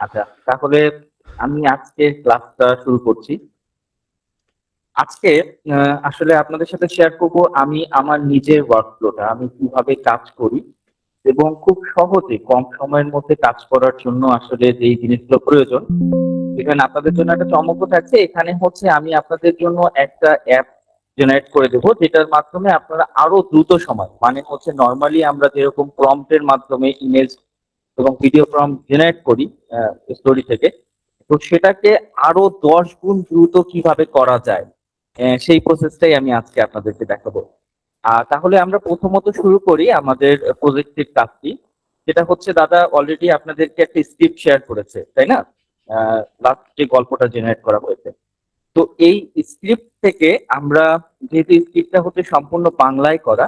আচ্ছা, তাহলে আমি আজকে ক্লাসটা শুরু করছি। আজকে আসলে আপনাদের সাথে শেয়ার করব আমি আমার নিজের ওয়ার্কফ্লোটা আমি কিভাবে কাজ করি এবং খুব সহজে কম সময়ের মধ্যে কাজ করার জন্য আসলে যেই জিনিসগুলো প্রয়োজন। এখানে আপনাদের জন্য একটা চমকও থাকছে। এখানে হচ্ছে আমি আপনাদের জন্য একটা অ্যাপ জেনারেট করে দেবো, যেটার মাধ্যমে আপনারা আরো দ্রুত সময় মানে হচ্ছে নরমালি আমরা যেরকম প্রম্পটের মাধ্যমে ইমেজ এবং ভিডিও প্রম্পট জেনারেট করি স্টোরি থেকে, তো সেটাকে আরো 10 গুণ দ্রুত কিভাবে করা যায় সেই প্রসেসটাই আমি আজকে আপনাদেরকে দেখাবো। তাহলে আমরা প্রথমত শুরু করি আমাদের প্রজেক্টের কাজটি, যেটা হচ্ছে দাদা অলরেডি আপনাদেরকে একটা স্ক্রিপ্ট শেয়ার করেছে, তাই না? লাস্ট যে গল্পটা জেনারেট করা হয়েছে, তো এই স্ক্রিপ্ট থেকে আমরা, যেহেতু স্ক্রিপ্টটা হচ্ছে সম্পূর্ণ বাংলায় করা,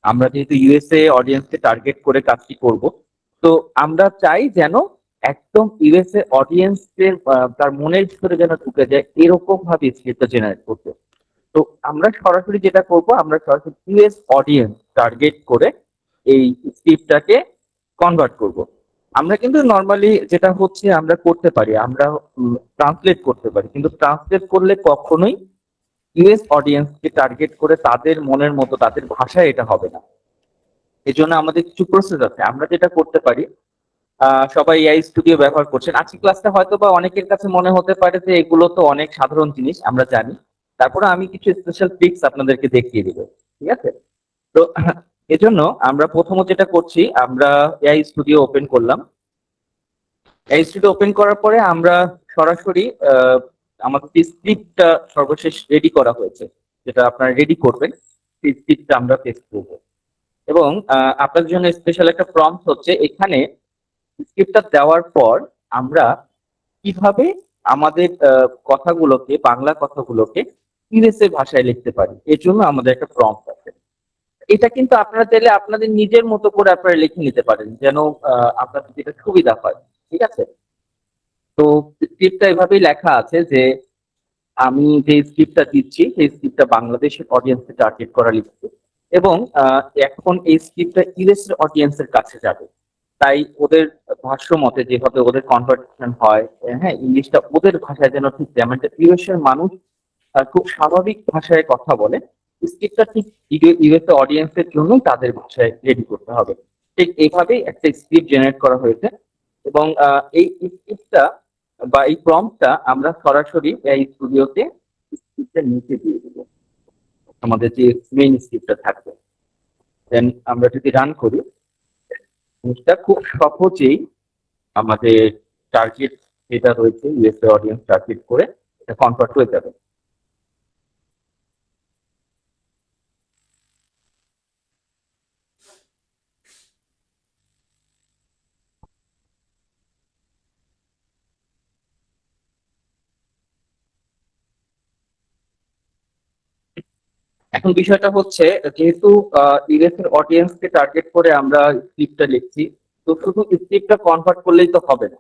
আমরা যেহেতু ইউএসএ অডিয়েন্সকে টার্গেট করে কাজটি করব, তো আমরা চাই যেন একদম ইউএসএ অডিয়েন্সের তার মনের ভিতরে যেন ঢুকে যায় এরকম ভাবে স্ক্রিপ্টটা জেনারেট করতে। তো আমরা সরাসরি যেটা করব, আমরা সরাসরি ইউএস অডিয়েন্স টার্গেট করে এই স্ক্রিপ্টটাকে কনভার্ট করব। আমরা কিন্তু নর্মালি যেটা হচ্ছে আমরা করতে পারি, আমরা ট্রান্সলেট করতে পারি, কিন্তু ট্রান্সলেট করলে কখনোই ইউএস অডিয়েন্সকে টার্গেট করে তাদের মনের মতো তাদের ভাষায় এটা হবে না। এই জন্য আমাদের কিছু প্রসেস আছে। আমরা যেটা করতে পারি, সবাই এআই স্টুডিও ব্যবহার করছেন। আজকে ক্লাসটা হয়তো বা অনেকের কাছে মনে হতে পারে যে এগুলো তো অনেক সাধারণ জিনিস, আমরা জানি। তারপরে আমি কিছু স্পেশাল ট্রিক্স আপনাদেরকে দেখিয়ে দিব, ঠিক আছে? তো এজন্য আমরা প্রথমত যেটা করছি, আমরা এআই স্টুডিও ওপেন করলাম। এআই স্টুডিও ওপেন করার পরে আমরা সরাসরি আমাদের যে স্ক্রিপ্টটা সর্বশেষ রেডি করা হয়েছে, যেটা আপনারা রেডি করবেন, সেই স্ক্রিপ্টটা আমরা পেস্ট করব। এবং আপনাদের জন্য স্পেশাল একটা প্রম্পট হচ্ছে এখানে, স্ক্রিপ্টটা দেওয়ার পর আমরা কিভাবে আমাদের কথাগুলোকে, বাংলা কথাগুলোকে ইংরেজি ভাষায় লিখতে পারি, এর জন্য আমাদের একটা প্রম্পট আছে। এটা কিন্তু আপনারা চাইলে আপনাদের নিজের মতো করে আপনারা লিখে নিতে পারেন, যেন আপনাদের যেটা সুবিধা হয়, ঠিক আছে? তো স্ক্রিপ্টটা এভাবেই লেখা আছে যে আমি যে স্ক্রিপ্টটা দিচ্ছি সেই স্ক্রিপ্টটা বাংলাদেশের অডিয়েন্সকে টার্গেট করা লিখছে, এবং এখন এই স্ক্রিপ্টটা ইউএস অডিয়েন্সের কাছে যাবে। তাই ওদের ভাষ্য মতে যেভাবে ওদের কনভার্সেশন হয়, হ্যাঁ, ইংলিশটা ওদের ভাষায় যেন ঠিক যায়, মানে ইউএস এর মানুষ খুব স্বাভাবিক ভাষায় কথা বলে, স্ক্রিপ্টটা ঠিক ইউএস অডিয়েন্সের জন্য তাদের ভাষায় রেডি করতে হবে। ঠিক এইভাবেই একটা স্ক্রিপ্ট জেনারেট করা হয়েছে, এবং এই স্ক্রিপ্টটা বা এই প্রম্পটটা আমরা সরাসরি এই স্টুডিওতে স্ক্রিপ্টের নিচে দিয়ে দেবো, আমাদের যে মেইন স্ক্রিপ্টটা থাকবে। দেন আমরা যদি রান করি, জিনিসটা খুব সহজেই আমাদের টার্গেট যেটা রয়েছে ইউএসএ অডিয়েন্স টার্গেট করে এটা কনভার্ট হয়ে যাবে। এখন বিষয়টা হচ্ছে, যেহেতু ইউএস এর অডিয়েন্সকে টার্গেট করে আমরা স্ক্রিপ্টটা লিখছি, তো শুধু স্ক্রিপ্টটা কনভার্ট করলেই তো হবে না।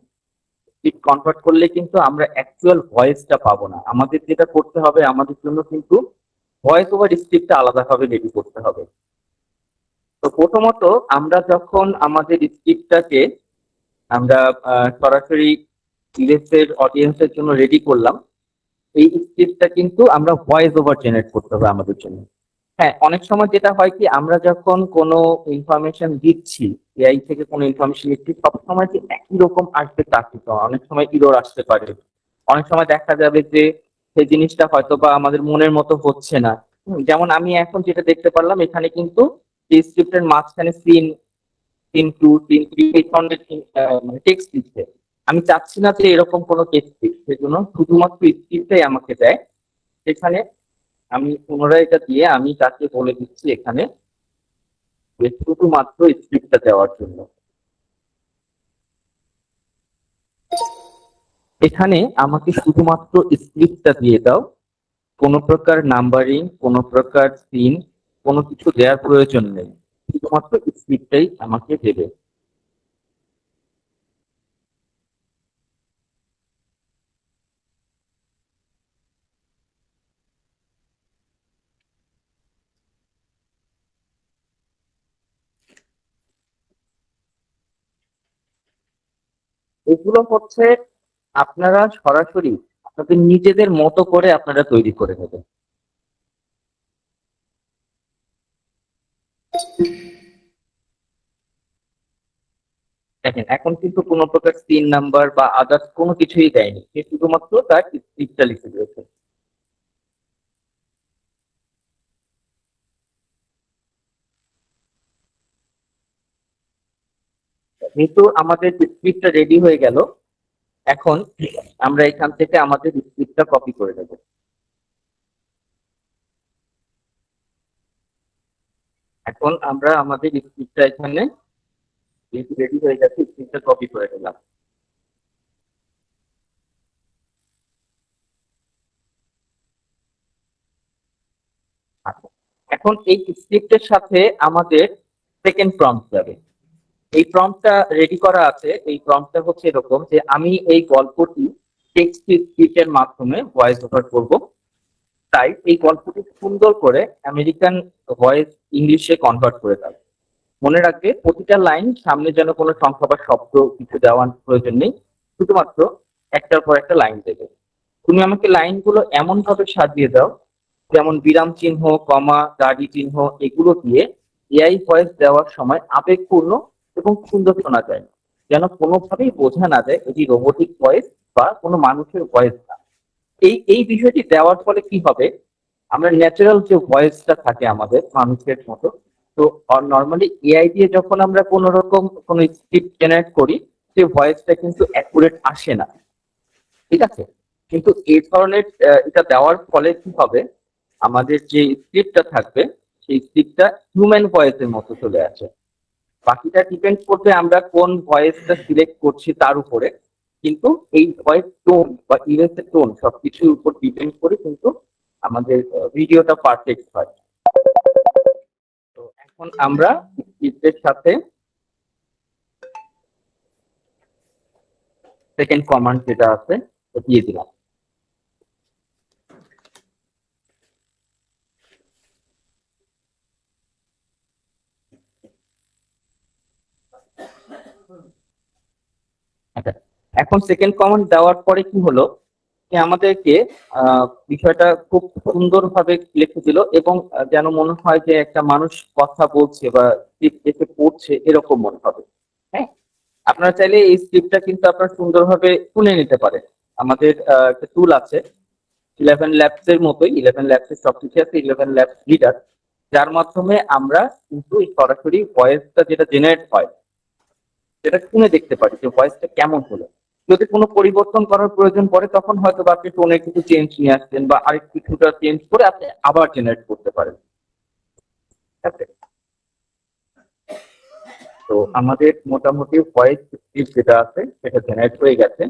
স্ক্রিপ্ট কনভার্ট করলে কিন্তু আমরা অ্যাকচুয়াল ভয়েসটা পাবো না। আমাদের যেটা করতে হবে, আমাদের জন্য কিন্তু ভয়েস ওভার স্ক্রিপ্টটা আলাদাভাবে রেডি করতে হবে। তো প্রথমত আমরা যখন আমাদের স্ক্রিপ্টটাকে আমরা সরাসরি ইউএস এর অডিয়েন্সের জন্য রেডি করলাম, এই স্ক্রিপ্টটা কিন্তু আমরা ভয়েস ওভার জেনারেট করতে হবে আমাদের জন্য। হ্যাঁ, অনেক সময় যেটা হয় কি, আমরা যখন কোনো ইনফরমেশন দিচ্ছি, এআই থেকে কোনো ইনফরমেশন দিচ্ছি, সবসময় যে একই রকম আসবে তা কিন্তু নয়। অনেক সময় ইরর আসতে পারে, অনেক সময় দেখা যাবে যে সেই জিনিসটা হয়তো বা আমাদের মনের মতো হচ্ছে না। যেমন আমি এখন যেটা দেখতে পারলাম, এখানে কিন্তু স্ক্রিপ্টের মাঝখানে scene, scene two, scene three, এই ধরনের মানে টেক্সট দিচ্ছে। আমি চাচ্ছি না যে এরকম কোনো টেক্সট দিক, সেজন্য শুধুমাত্র স্ক্রিপ্টটাই আমাকে দেয়। সেখানে আমি পুনরায় এটা দিয়ে আমি তাকে বলে দিচ্ছি এখানে যে শুধুমাত্র স্ক্রিপ্টটা দেওয়ার জন্য। এখানে আমাকে শুধুমাত্র স্ক্রিপ্টটা দিয়ে দাও, কোনো প্রকার নাম্বারিং, কোনো প্রকার সিন, কোনো কিছু দেওয়ার প্রয়োজন নেই, শুধুমাত্র স্ক্রিপ্টটাই আমাকে দেবে। এগুলো হচ্ছে আপনারা সরাসরি আপনাদের নিজেদের মতো করে আপনারা তৈরি করে নেবেন। দেখেন এখন কিন্তু কোনো প্রকার সিন নাম্বার বা আদার্স কোনো কিছুই দেয়নি, সে শুধুমাত্র তার স্ক্রিপ্টটা লিখে দিয়েছে। যেহেতু আমাদের স্ক্রিপ্টটা রেডি হয়ে গেল, এখন আমরা এখান থেকে আমাদের স্ক্রিপ্টটা কপি করে নেব। এখন আমরা আমাদের স্ক্রিপ্টটা এখানে যেহেতু রেডি হয়ে গেছে, স্ক্রিপ্টটা কপি করে নিলাম। আচ্ছা, এখন এই স্ক্রিপ্টের সাথে আমাদের সেকেন্ড প্রম্পট যাবে। এই প্রম্পটটা রেডি করা আছে। এই প্রম্পটটা হচ্ছে এরকম যে আমি এই গল্পটি টেক্সট স্ক্রিপ্টের মাধ্যমে ভয়েস ওভার করব। তাই এই গল্পটি সুন্দর করে আমেরিকান ভয়েস ইংলিশে কনভার্ট করে দেব। মনে রাখবে প্রতিটা লাইন সামনে যেন কোনো সংখ্যা বা শব্দ কিছু দেওয়ার প্রয়োজন নেই, শুধুমাত্র একটার পর একটা লাইন দেবে। তুমি আমাকে লাইনগুলো এমন ভাবে সাজিয়ে দাও যেমন বিরাম চিহ্ন, কমা, দাড়ি চিহ্ন এগুলো দিয়ে এআই ভয়েস দেওয়ার সময় আবেগপূর্ণ এবং সুন্দর শোনা যায়, যেন কোনোভাবেই বোঝা না যায় এটি রোবোটিক ভয়েস বা কোনো মানুষের ভয়েস না। এই এই বিষয়টি দেওয়ার ফলে কি হবে, আমরা ন্যাচারাল যে ভয়েসটা থাকে আমাদের মানুষের মতো, তো নর্মালি এআই দিয়ে যখন আমরা কোনো রকম কোনো স্ক্রিপ্ট জেনারেট করি, সেই ভয়েসটা কিন্তু অ্যাকুরেট আসে না। ঠিক আছে, কিন্তু এই ধরনের এটা দেওয়ার ফলে কি হবে, আমাদের যে স্ক্রিপ্টটা থাকবে সেই স্ক্রিপ্টটা হিউম্যান ভয়েসের মতো চলে আসে। বাকিটা ডিপেন্ড করবে আমরা কোন ভয়েসটা সিলেক্ট করছি তার উপরে, কিন্তু এই ভয়েস টোন বা ইভেন্সের টোন সবকিছুর উপর ডিপেন্ড করে কিন্তু আমাদের ভিডিওটা পারফেক্ট হয়। তো এখন আমরা স্ক্রিপ্টের সাথে সেকেন্ড কমান্ড যেটা আছে দিয়ে দিলাম। আচ্ছা, এখন সেকেন্ড কমান্ড দেওয়ার পরে কি হলো, যে আমাদেরকে বিষয়টা খুব সুন্দরভাবে লিখে দিল এবং যেন মনে হয় যে একটা মানুষ কথা বলছে বা স্ক্রিপ্ট দেখে পড়ছে এরকম মনে হবে। হ্যাঁ, আপনারা চাইলে এই স্ক্রিপ্টটা কিন্তু আপনারা সুন্দরভাবে শুনে নিতে পারেন। আমাদের একটা টুল আছে 11 ল্যাবস এর মতোই, 11 ল্যাবস এর সবকিছু আছে 11 ল্যাবস রিডার, যার মাধ্যমে আমরা কিন্তু এই সরাসরি ভয়েসটা যেটা জেনারেট হয় সেটা শুনে দেখতে পারি যে ভয়েসটা কেমন হলো। যদি কোনো পরিবর্তন করার প্রয়োজন পড়ে তখন হয়তো বা আপনি টোনে কিছু চেঞ্জ নিয়ে আসছেন বা আরেক কিছুটা চেঞ্জ করে আপনি আবার জেনারেট করতে পারেন। ঠিক আছে, তো আমাদের মোটামুটি ভয়েস স্ক্রিপ্ট যেটা আছে সেটা জেনারেট হয়ে গেছে।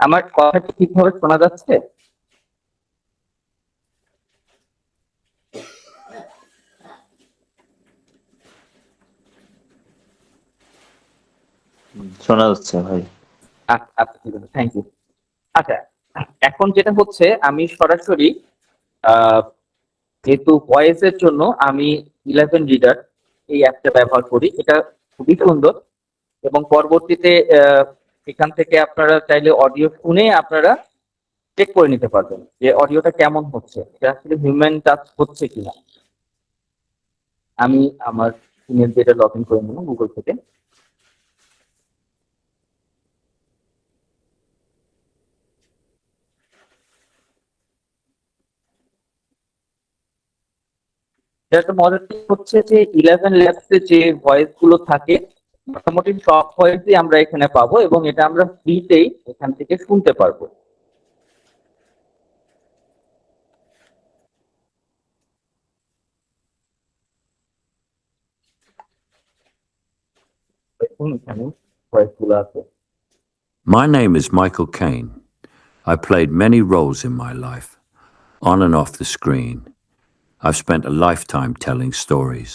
আমার কথাটি ঠিকভাবে শোনা যাচ্ছে? শোনা যাচ্ছে ভাই। আচ্ছা আচ্ছা, ঠিক আছে, থ্যাংক ইউ। আচ্ছা, এখন যেটা হচ্ছে আমি সরাসরি আহ, যেহেতু ভয়েসের জন্য আমি 11 রিডার এই অ্যাপটা ব্যবহার করি, এটা খুবই সুন্দর এবং পরবর্তীতে এখান থেকে আপনারা চাইলে অডিও শুনে আপনারা চেক করে নিতে পারবেন যে অডিওটা কেমন হচ্ছে, এটা আসলে হিউম্যান টাচ হচ্ছে কিনা। আমি আমার ইমেল যেটা লগ ইন করে নেব গুগল থেকে। এটা একটা মজার দিক হচ্ছে যে 11 ল্যাবস এ যে ভয়েস গুলো থাকে মোটামুটি সব ভয়েসই আমরা এখানে পাবো এবং এটা আমরা ফ্রিতেই এখান থেকে শুনতে পারবো। দেখুন এখানে ভয়েস গুলো আছে। My name is Michael Caine. I played many roles in my life, on and off the screen. I've spent a lifetime telling stories.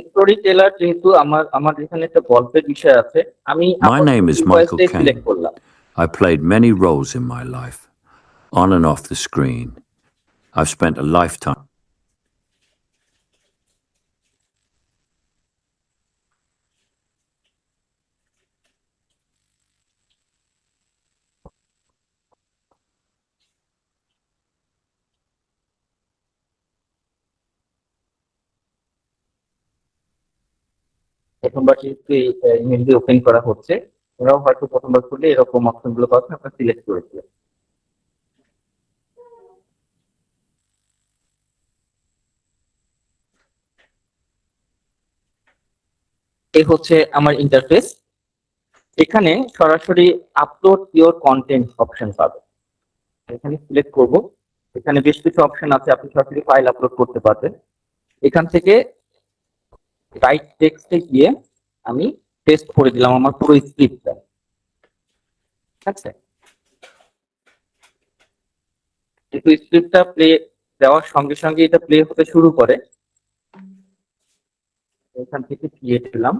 Story teller যেহেতু আমার আমার এখানে একটা গল্পের বিষয় আছে, আমি My name is Michael select Caine. করলাম। I played many roles in my life, on and off the screen. I've spent a lifetime. প্রথমবার যেহেতু ইমেলটি ওপেন করা হচ্ছে, ওরাও হয়তো প্রথমবার করলে এরকম অপশন গুলো পাবেন, আপনারা সিলেক্ট করেছিলেন। এই হচ্ছে আমার ইন্টারফেস। এখানে সরাসরি আপলোড ইওর কন্টেন্ট অপশন পাবেন। এখানে সিলেক্ট করব। এখানে বেশ কিছু অপশন আছে, আপনি সরাসরি ফাইল আপলোড করতে পারবেন। এখান থেকে রাইট টেক্সটে গিয়ে আমি টেস্ট করে দিলাম আমার পুরো স্ক্রিপ্টটা। ঠিক আছে, একটু স্ক্রিপ্টটা প্লে দেওয়ার সঙ্গে সঙ্গে এটা প্লে হতে শুরু করে। এখান থেকে ক্রিয়েট দিলাম।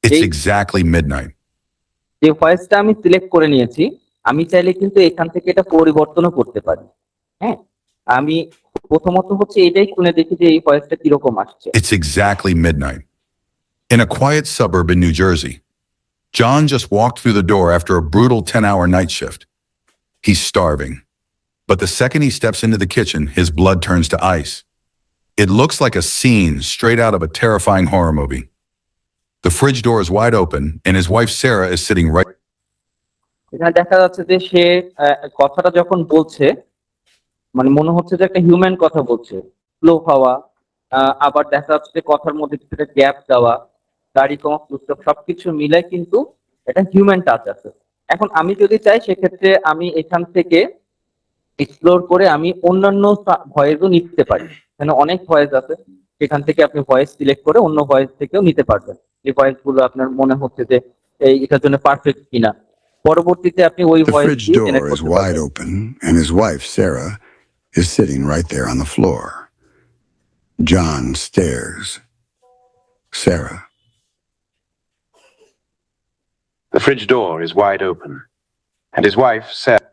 It's এই exactly midnight. যে ভয়েসটা আমি সিলেক্ট করে নিয়েছি, আমি চাইলে কিন্তু এখান থেকে এটা পরিবর্তনও করতে পারি। হ্যাঁ, আমি প্রথমত হচ্ছে এটাই শুনে দেখি যে এই ভয়েসটা কিরকম আসছে। It's exactly midnight. In a quiet suburb in New Jersey, John just walked through the door after a brutal 10-hour night shift. He's starving. But the second he steps into the kitchen, his blood turns to ice. It looks like a scene straight out of a terrifying horror movie. The fridge door is wide open, and his wife Sarah is sitting right. এখানে দেখা যাচ্ছে যে সে কথাটা যখন বলছে, মানে মনে হচ্ছে যে একটা হিউম্যান কথা বলছে, স্লো হওয়া, আবার দেখা যাচ্ছে যে কথার মধ্যে কিছুটা গ্যাপ দেওয়া, দাড়ি কমা, ফুলস্টপ সবকিছু মিলে কিন্তু এটা হিউম্যান টাচ আছে। এখন আমি যদি চাই সেক্ষেত্রে আমি এখান থেকে এক্সপ্লোর করে আমি অন্যান্য ভয়েসও নিতে পারি। এখানে অনেক ভয়েস আছে, সেখান থেকে আপনি ভয়েস সিলেক্ট করে অন্য ভয়েস থেকেও নিতে পারবেন, যে ভয়েস গুলো আপনার মনে হচ্ছে যে এটার জন্য পারফেক্ট কিনা। পরবর্তীতে আপনি ওই The ভয়েস fridge দিয়ে door জেনারেট is করতে wide পারবেন। open, and his wife, Sarah, is sitting right there on the floor. John stares. Sarah. The fridge door is wide open, and his wife, Sarah.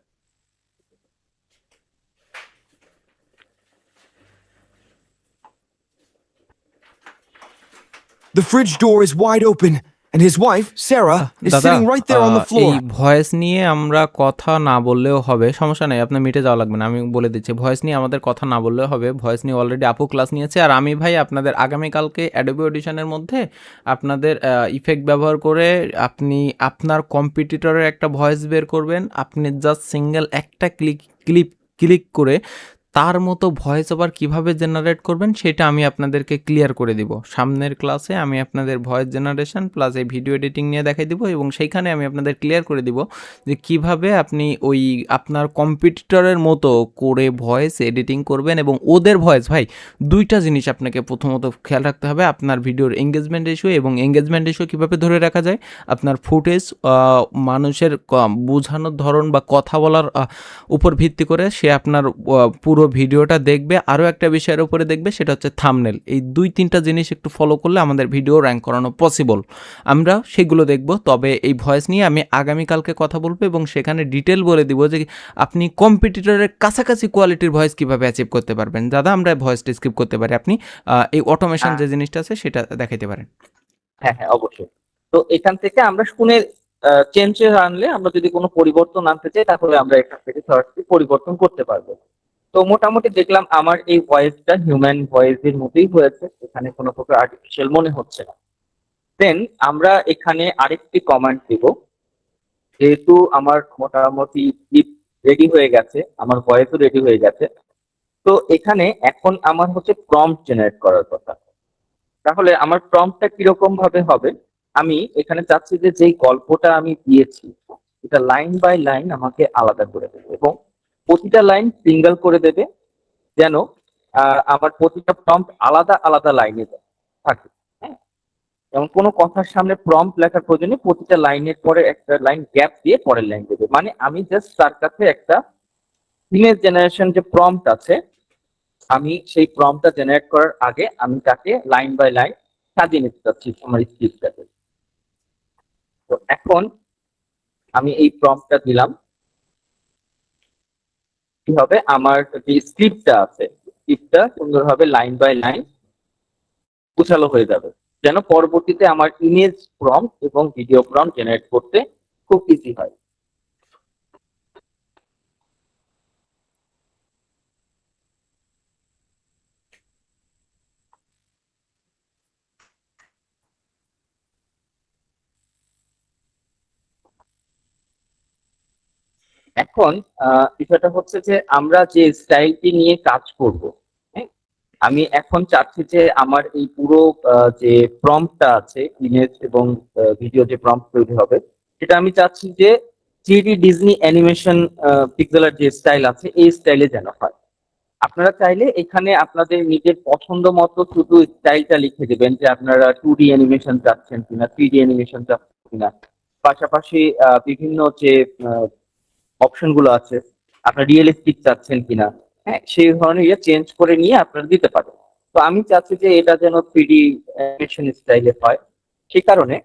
The fridge door is wide open, and his wife, Sarah, is দাদা sitting right there on the এই floor. Voice নিয়ে আমরা কথা না বললেও হবে, সমস্যা নেই, আপনার মিটে যাওয়া লাগবে না, আমি বলে দিচ্ছি। ভয়েস নিয়ে আমাদের কথা না বললেও হবে, ভয়েস নিয়ে অলরেডি আপু ক্লাস নিয়েছে। আর আমি ভাই আপনাদের আগামীকালকে অ্যাডোবি অডিশনের মধ্যে আপনাদের ইফেক্ট ব্যবহার করে আপনি আপনার কম্পিটিটরের একটা ভয়েস বের করবেন। আপনি জাস্ট সিঙ্গেল একটা ক্লিক করে তার মতো ভয়েস ওভার কীভাবে জেনারেট করবেন সেটা আমি আপনাদেরকে ক্লিয়ার করে দিব। সামনের ক্লাসে আমি আপনাদের ভয়েস জেনারেশন প্লাস এই ভিডিও এডিটিং নিয়ে দেখাই দিব, এবং সেইখানে আমি আপনাদের ক্লিয়ার করে দিব যে কিভাবে আপনি ওই আপনার কম্পিটিটরের মতো করে ভয়েস এডিটিং করবেন। এবং ওদের ভয়েস ভাই দুইটা জিনিস আপনাকে প্রথমত খেয়াল রাখতে হবে, আপনার ভিডিওর এঙ্গেজমেন্ট রেশিও, এবং এঙ্গেজমেন্ট রেশিও কীভাবে ধরে রাখা যায়, আপনার ফুটেজ মানুষের বোঝানোর ধরন বা কথা বলার উপর ভিত্তি করে সে আপনার পুরো ভিডিওটা দেখবে। আরও একটা বিষয়ের উপরে দেখবে, সেটা হচ্ছে থাম্বনেল। এই দুই তিনটা জিনিস একটু ফলো করলে আমাদের ভিডিও র্যাঙ্ক করানো পসিবল, আমরা সেগুলো দেখব। তবে এই ভয়েস নিয়ে আমি আগামীকালকে কথা বলবো, এবং সেখানে ডিটেল বলে দিব যে আপনি কম্পিটিটরের কাছাকাছি কোয়ালিটির ভয়েস কীভাবে অ্যাচিভ করতে পারবেন। দাদা আমরা ভয়েসটা স্কিপ করতে পারি, আপনি এই অটোমেশন যে জিনিসটা আছে সেটা দেখাইতে পারেন। হ্যাঁ হ্যাঁ, অবশ্যই। তো এখান থেকে আমরা শুনে চেঞ্জেস আনলে, আমরা যদি কোনো পরিবর্তন আনতে চাই তাহলে আমরা এখান থেকে সরাসরি পরিবর্তন করতে পারবো। তো মোটামুটি দেখলাম আমার এই ভয়েসটা হিউম্যান ভয়েসের মতোই হয়েছে, এখানে কোনো প্রকার আর্টিফিশিয়াল মনে হচ্ছে না। দেন আমরা এখানে আরেকটি কমান্ড দিব। যেহেতু আমার মোটামুটি ক্লিপ রেডি হয়ে গেছে, আমার ভয়েসও রেডি হয়ে গেছে, তো এখানে এখন আমার হচ্ছে প্রম্পট জেনারেট করার কথা। তাহলে আমার প্রম্পটটা কিরকম ভাবে হবে, আমি এখানে চাচ্ছি যে যেই গল্পটা আমি দিয়েছি এটা লাইন বাই লাইন আমাকে আলাদা করে দেবে, এবং প্রতিটা লাইন সিঙ্গেল করে দেবে, যেন আমার প্রতিটা প্রম্পট আলাদা আলাদা লাইনে থাকে। হ্যাঁ, যেমন কোনো কথার সামনে প্রম্পট লেখার প্রয়োজনে প্রতিটা লাইনের পরে একটা লাইন গ্যাপ দিয়ে পরের লাইন দেবে। মানে আমি জাস্ট তার কাছে একটা ইমেজ জেনারেশন যে প্রম্পট আছে, আমি সেই প্রম্পটটা জেনারেট করার আগে আমি তাকে লাইন বাই লাইন সাজিয়ে নিতে চাচ্ছি আমার স্ক্রিপ্টটাকে। তো এখন আমি এই প্রম্পটটা দিলাম, কি হবে আমার যে স্ক্রিপ্টটা আছে স্ক্রিপ্টটা সুন্দরভাবে লাইন বাই লাইন গোছালো হয়ে যাবে, যেন পরবর্তীতে আমার ইমেজ প্রম্পট এবং ভিডিও প্রম্পট জেনারেট করতে খুব ইজি হয়। এখন বিষয়টা হচ্ছে যে আমরা যে স্টাইলটি নিয়ে কাজ করব, হ্যাঁ, আমি এখন চাচ্ছি যে আমার এই পুরো যে প্রম্পটটা আছে ইমেজ এবং ভিডিও যে প্রম্পট তৈরি হবে, সেটা আমি চাচ্ছি যে 3D ডিজনি অ্যানিমেশন পিক্সেলের যে স্টাইল আছে এই স্টাইলে যেন হয়। আপনারা চাইলে এখানে আপনাদের নিজের পছন্দ মতো শুধু স্টাইলটা লিখে দেবেন যে আপনারা 2D অ্যানিমেশন চাচ্ছেন কিনা, 3D অ্যানিমেশন চাচ্ছেন কিনা, পাশাপাশি বিভিন্ন যে অপশন গুলো আছে আপনার রিয়েলিস্টিক চাচ্ছেন কিনা, হ্যাঁ সেই ধরনের চেঞ্জ করে নিয়ে আপনারা দিতে পারেন। তো আমি চাচ্ছি যে এটা যেন 3D অ্যানিমেশন স্টাইলে হয়, সেই কারণে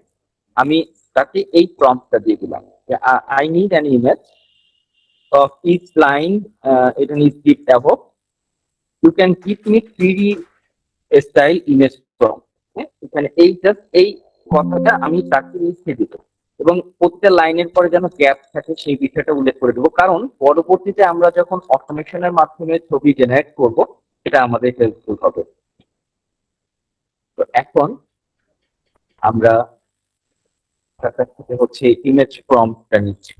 আমি তাকে এই প্রম্পটটা দিয়ে দিলাম যে I need an image of each line, এটা নিজ give above, you can give me 3D style image prompt. এখানে এই জাস্ট এই কথাটা আমি তাকে লিখে দিব এবং প্রত্যেকটা লাইনের পরে যেন গ্যাপ থাকে সেই বিষয়টা উল্লেখ করে দেবো, কারণ পরবর্তীতে আমরা যখন অটোমেশনের মাধ্যমে ছবি জেনারেট করব এটা আমাদের হেল্পফুল হবে। তো এখন আমরা তার কাছ থেকে হচ্ছে ইমেজ প্রম্পটটা নিচ্ছি।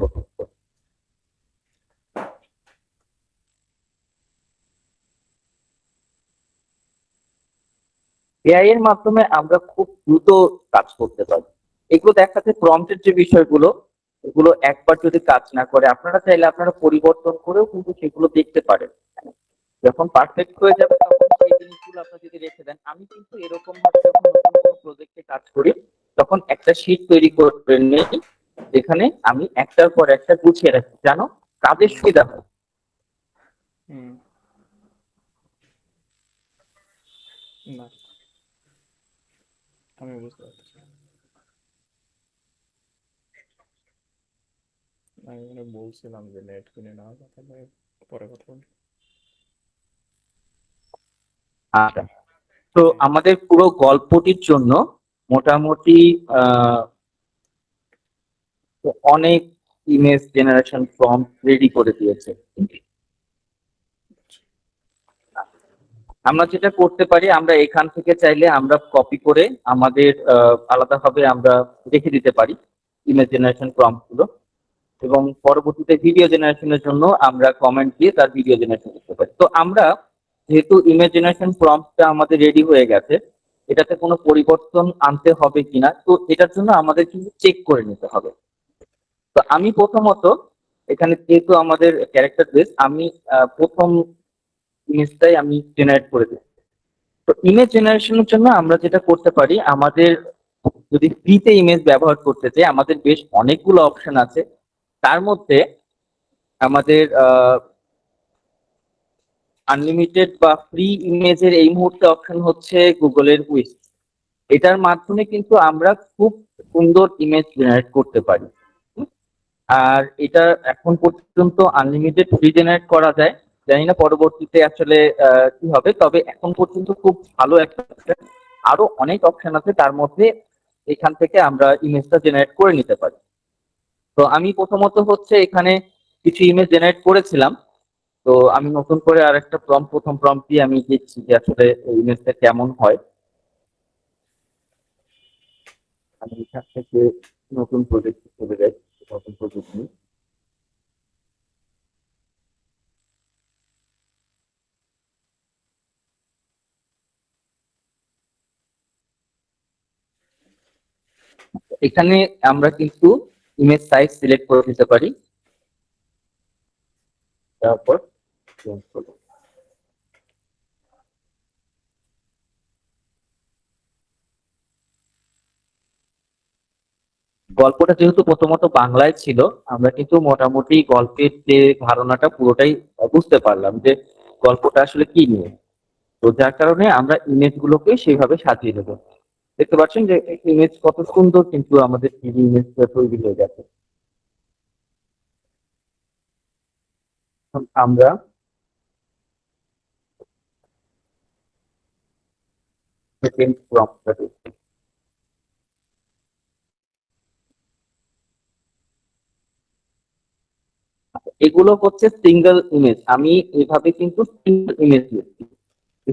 এআই এর মাধ্যমে আমরা খুব দ্রুত কাজ করতে পারি। এগুলো দেখাতে প্রম্পটের যে বিষয়গুলো এগুলো একবার যদি কাজ না করে আপনারা চাইলে আপনারা পরিবর্তন করেও কিন্তু সেগুলো দেখতে পারেন। যখন পারফেক্ট হয়ে যাবে তখন সেই জিনিসগুলো আপনি যদি রেখে দেন, আমি কিন্তু এরকম ভাবে যখন নতুন কোনো প্রজেক্টে কাজ করি তখন একটা শীট তৈরি করে নেই যেখানে আমি একটার পর একটা গুছিয়ে রাখি, জানো কাজের সুবিধা হয়। না, আমি বুঝতে পারছি। আমি মানে বলছিলাম যে নেট কিনে নেওয়ার কথা, পরে কথা বলি। আচ্ছা, তো আমাদের পুরো গল্পটির জন্য মোটামুটি অনেক ইমেজ জেনারেশন ফর্ম রেডি করে দিয়েছে। আমরা যেটা করতে পারি আমরা এখান থেকে চাইলে আমরা কপি করে আমাদের আলাদাভাবে আমরা রেখে দিতে পারি ইমেজ জেনারেশন প্রম্পট গুলো, এবং পরবর্তীতে ভিডিও জেনারেশনের জন্য আমরা কমেন্ট দিয়ে তার ভিডিও জেনারেশন করতে পারি। তো আমরা যেহেতু ইমেজ জেনারেশন প্রম্পটটা আমাদের রেডি হয়ে গেছে, এটাতে কোনো পরিবর্তন আনতে হবে কিনা তো এটার জন্য আমাদের কিন্তু চেক করে নিতে হবে। তো আমি প্রথমত এখানে যেহেতু আমাদের ক্যারেক্টার বেস, আমি প্রথম ইমেজটাই আমি জেনারেট করে দিই। তো ইমেজ জেনারেশনের জন্য আমরা যেটা করতে পারি, আমাদের যদি ফ্রিতে ইমেজ ব্যবহার করতে চাই আমাদের বেশ অনেকগুলো অপশন আছে। তার মধ্যে আমাদের আনলিমিটেড বা ফ্রি ইমেজের এই মুহূর্তে অপশন হচ্ছে গুগলের উইস। এটার মাধ্যমে কিন্তু আমরা খুব সুন্দর ইমেজ জেনারেট করতে পারি। আর এটা এখন পর্যন্ত আনলিমিটেড ফ্রি জেনারেট করা যায়, জানি না পরবর্তীতে আসলে কি হবে, তবে এখন পর্যন্ত খুব ভালো একটা আরো অনেক অপশন আছে তার মধ্যে এখান থেকে আমরা ইমেজটা জেনারেট করে নিতে পারি। তো আমি প্রথমত হচ্ছে এখানে কিছু ইমেজ জেনারেট করেছিলাম, তো আমি নতুন করে আর একটা প্রথম প্রম্পট দিয়ে আমি দেখছি যে আসলে ইমেজটা কেমন হয়। আমি এখান থেকে নতুন প্রজেক্ট চলে যাই, নতুন প্রজেক্ট নিই। এখানে আমরা কিন্তু ইমেজ সাইজ সিলেক্ট করে দিতে পারি, তারপর change করব। গল্পটা যেহেতু প্রথমত বাংলায় ছিল, আমরা কিন্তু মোটামুটি গল্পের যে ধারণাটা পুরোটাই বুঝতে পারলাম যে গল্পটা আসলে কি নিয়ে। তো যার কারণে আমরা ইমেজ গুলোকে সেইভাবে সাজিয়ে দেবো। দেখতে পাচ্ছেন যে ইমেজ কত সুন্দর কিন্তু আমাদের থ্রিডি ইমেজটা তৈরি হয়ে গেছে। এখন আমরা সেকেন্ড প্রম্পটটা দেখি। এগুলো হচ্ছে সিঙ্গেল ইমেজ, আমি এভাবে কিন্তু সিঙ্গেল ইমেজ নিচ্ছি,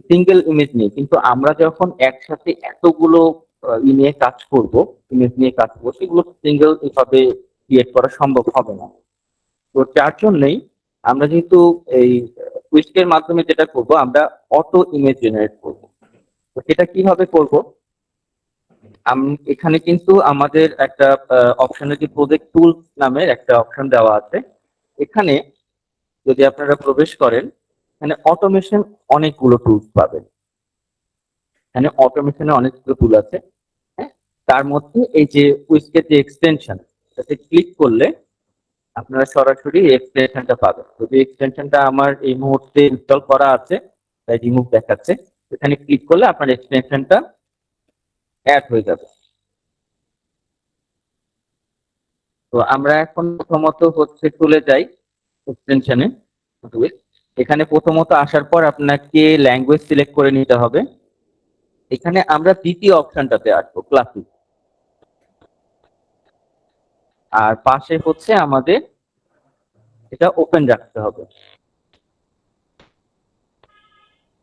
সিঙ্গেল ইমেজ নিয়ে। কিন্তু আমরা যখন একসাথে এতগুলো নিয়ে কাজ করব, ইমেজ নিয়ে কাজ করবো, সেগুলো সিঙ্গেল এভাবে ক্রিয়েট করা সম্ভব হবে না। তো যার জন্যই আমরা যেহেতু এই কুইস্টের মাধ্যমে যেটা করব, আমরা অটো ইমেজ জেনারেট করব। তো সেটা কিভাবে করব, এখানে কিন্তু আমাদের একটা অপশনে যে প্রজেক্ট টুলস নামের একটা অপশন দেওয়া আছে, এখানে যদি আপনারা প্রবেশ করেন, এখানে অটোমেশন অনেকগুলো টুলস পাবেন। এখানে অটোমেশনে অনেকগুলো টুল আছে, হ্যাঁ। তার মধ্যে এই যে কুইস্টের যে এক্সটেনশন, তাতে ক্লিক করলে আপনারা সরাসরি এক্সটেনশনটা পাবেন। যদি এক্সটেনশনটা আমার এই মুহূর্তে ইনস্টল করা আছে, তাই রিমুভ দেখাচ্ছে। এখানে ক্লিক করলে আপনার এক্সটেনশনটা অ্যাড হয়ে যাবে। তো আমরা এখন প্রথমত হচ্ছে চলে যাই এক্সটেনশনে। এখানে প্রথমত আসার পর আপনাকে ল্যাঙ্গুয়েজ সিলেক্ট করে নিতে হবে। এখানে আমরা দ্বিতীয় অপশনটাতে আসবো, ক্লাসিক। আর পাশে হচ্ছে আমাদের এটা ওপেন রাখতে হবে।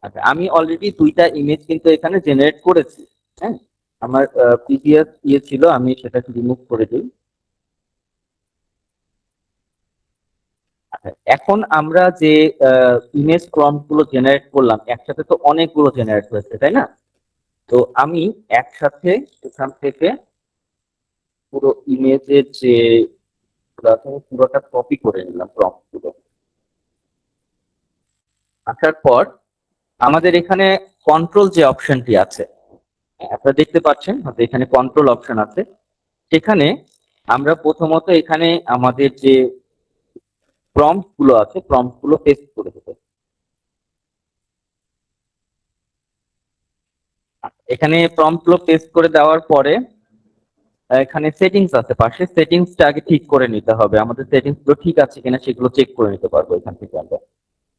আচ্ছা, আমি অলরেডি দুইটা ইমেজ কিন্তু এখানে জেনারেট করেছি, হ্যাঁ। আমার প্রিভিয়াস ইয়ে ছিল, আমি সেটাকে রিমুভ করে দিই। আচ্ছা, এখন আমরা যে ইমেজ প্রম্পট গুলো জেনারেট করলাম, একসাথে তো অনেকগুলো জেনারেট হয়েছে, তাই না? তো আমি একসাথে এখান থেকে পুরো ইমেজের যে পুরোটা কপি করে নিলাম প্রম্পট গুলো। আসার পর আমাদের এখানে কন্ট্রোল যে অপশনটি আছে, আপনারা দেখতে পাচ্ছেন হয়তো এখানে কন্ট্রোল অপশন আছে। সেখানে আমরা প্রথমত এখানে আমাদের যে প্রম্পট গুলো আছে, প্রম্পট গুলো পেস্ট করে দেবো। এখানে প্রম্পট গুলো পেস্ট করে দেওয়ার পরে এখানে সেটিংস আছে পাশে, সেটিংসটা আগে ঠিক করে নিতে হবে। আমাদের সেটিংস গুলো ঠিক আছে কিনা সেগুলো চেক করে নিতে পারবো এখান থেকে আমরা।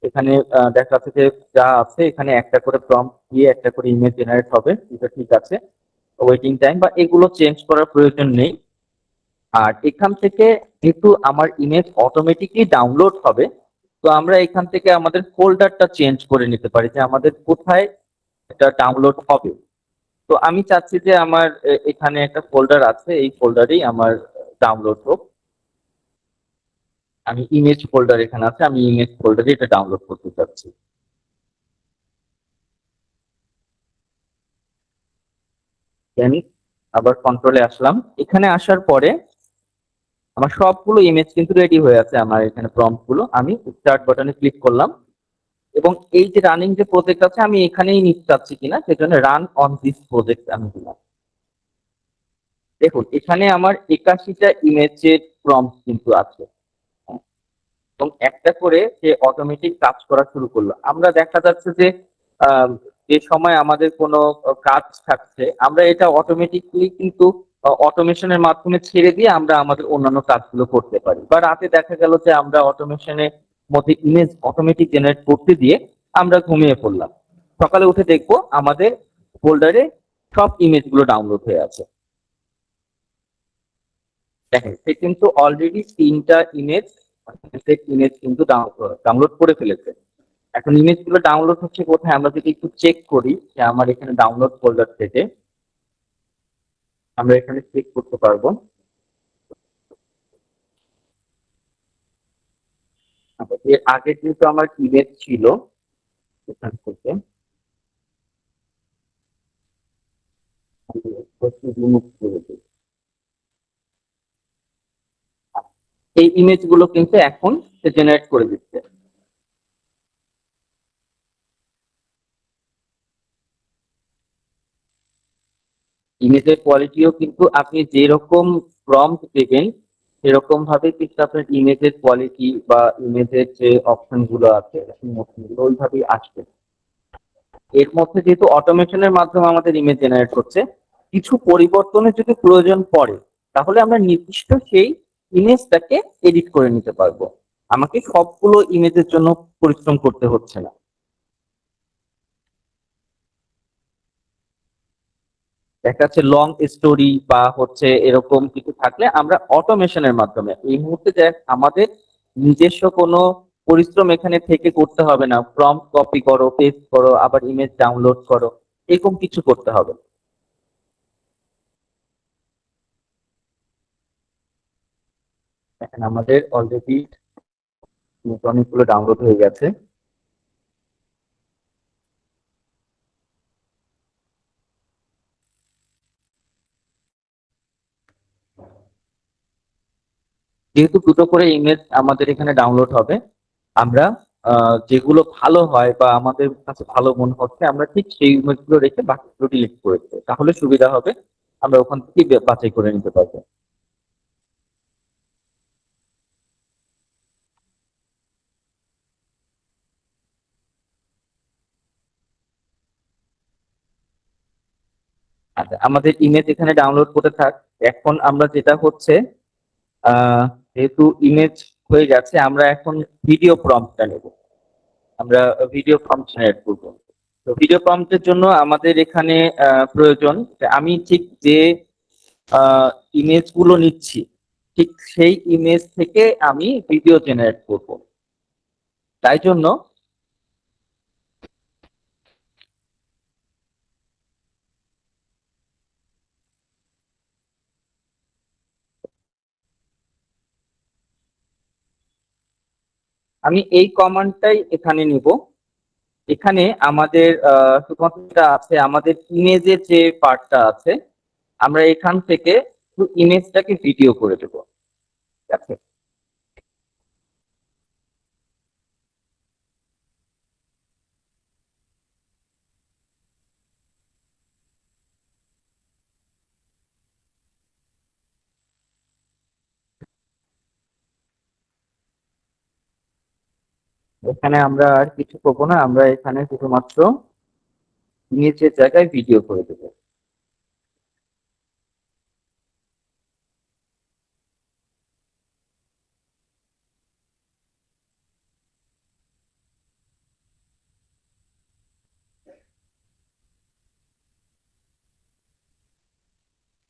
এখানে দেখা যাচ্ছে যে যা আছে, এখানে একটা করে প্রম্পট দিয়ে একটা করে ইমেজ জেনারেট হবে, এটা ঠিক আছে। ওয়েটিং টাইম বা এগুলো চেঞ্জ করার প্রয়োজন নেই। আর এখান থেকে যেহেতু আমার ইমেজ অটোমেটিকলি ডাউনলোড হবে, তো আমরা এখান থেকে আমাদের ফোল্ডারটা চেঞ্জ করে নিতে পারি যে আমাদের কোথায় এটা ডাউনলোড হবে। তো আমি চাচ্ছি যে আমার এখানে একটা ফোল্ডার আছে, এই ফোল্ডারেই আমার ডাউনলোড হোক। আমি ইমেজ ফোল্ডার এখানে আছে, আমি ইমেজ ফোল্ডারে এটা ডাউনলোড করতে চাচ্ছি। আমি আবার কন্ট্রোলে আসলাম। এখানে আসার পরে আমার সবগুলো ইমেজ কিন্তু রেডি হয়ে আছে, আমার এখানে প্রম্পট গুলো। আমি স্টার্ট বাটনে ক্লিক করলাম এবং এই যে রানিং যে প্রজেক্ট আছে, আমি এখানেই নিতে চাচ্ছি কিনা সেজন্য রান অন দিস প্রজেক্ট আমি দিলাম। দেখুন এখানে আমার 81টা ইমেজের প্রম্পট কিন্তু আছে এবং একটা করে সে অটোমেটিক কাজ করা শুরু করলো। আমরা দেখা যাচ্ছে যে যে সময় আমাদের কোনো কাজ থাকছে, আমরা এটা অটোমেটিকলি কিন্তু অটোমেশনের মাধ্যমে ছেড়ে দিয়ে আমরা আমাদের অন্যান্য কাজগুলো করতে পারি। বা রাতে দেখা গেল যে আমরা অটোমেশনের মধ্যে ইমেজ অটোমেটিক জেনারেট করতে দিয়ে আমরা ঘুমিয়ে পড়লাম, সকালে উঠে দেখবো আমাদের ফোল্ডারে সব ইমেজগুলো ডাউনলোড হয়ে আছে। দেখেন সে কিন্তু অলরেডি 3টা ইমেজ কিন্তু ডাউনলোড করে ফেলেছে। এখন ইমেজ গুলো ডাউনলোড হচ্ছে কোথায়, আমরা যদি একটু চেক করি যে আমার এখানে ডাউনলোড ফোল্ডার থেকে আমরা এখানে চেক করতে পারবো। এর আগে কিন্তু আমার ইমেজ ছিল, এখান থেকে রিমুভ করে দিই। এই ইমেজ গুলো কিন্তু এখন সে জেনারেট করে দিচ্ছে। ইমেজের কোয়ালিটিও কিন্তু আপনি যেরকম প্রম্পট দেবেন সেরকম ভাবে কিন্তু আপনার ইমেজের কোয়ালিটি বা ইমেজের যে অপশন গুলো আছে ওইভাবেই আসবে। এর মধ্যে যেহেতু অটোমেশনের মাধ্যমে আমাদের ইমেজ জেনারেট হচ্ছে, কিছু পরিবর্তনের যদি প্রয়োজন পড়ে তাহলে আমরা নির্দিষ্ট সেই ইমেজটাকে এডিট করে নিতে পারবো। আমাকে সবগুলো ইমেজের জন্য পরিশ্রম করতে হচ্ছে না। দেখা যাচ্ছে লং স্টোরি বা হচ্ছে এরকম কিছু থাকলে আমরা অটোমেশনের মাধ্যমে এই মুহূর্তে যে আমাদের নিজস্ব কোনো পরিশ্রম এখানে থেকে করতে হবে না, প্রম্পট কপি করো, পেস্ট করো, আবার ইমেজ ডাউনলোড করো, এরকম কিছু করতে হবে না। দেখেন আমাদের অলরেডি অনেকগুলো ডাউনলোড হয়ে গেছে। যেহেতু দুটো করে ইমেজ আমাদের এখানে ডাউনলোড হবে, আমরা যেগুলো ভালো হয় বা আমাদের কাছে ভালো মনে হচ্ছে আমরা ঠিক সেই ইমেজগুলো রেখে বাকিগুলো ডিলিট করে দেবো, তাহলে সুবিধা হবে, আমরা ওখান থেকে বাছাই করে নিতে পারবো। আচ্ছা, আমাদের ইমেজ এখানে ডাউনলোড করতে থাক। এখন আমরা যেটা হচ্ছে যেহেতু ইমেজ হয়ে গেছে, আমরা এখন ভিডিও প্রম্পটটা নেব। আমরা ভিডিও প্রম্পট জেনারেট করব। তো ভিডিও প্রম্পটের জন্য আমাদের এখানে প্রয়োজন যে আমি ঠিক যে ইমেজ গুলো নিচ্ছি ঠিক সেই ইমেজ থেকে আমি ভিডিও জেনারেট করব। তাই জন্য আমি এই কমান্ডটাই এখানে নিব। এখানে আমাদের শুধুমাত্র যেটা আছে আমাদের ইমেজের যে পার্টটা আছে, আমরা এখান থেকে ইমেজটাকে ভিডিও করে দেবো। ঠিক আছে, এখানে আমরা আর কিছু করবো না, আমরা এখানে শুধুমাত্র ইমেজের জায়গায় ভিডিও করে দেবো।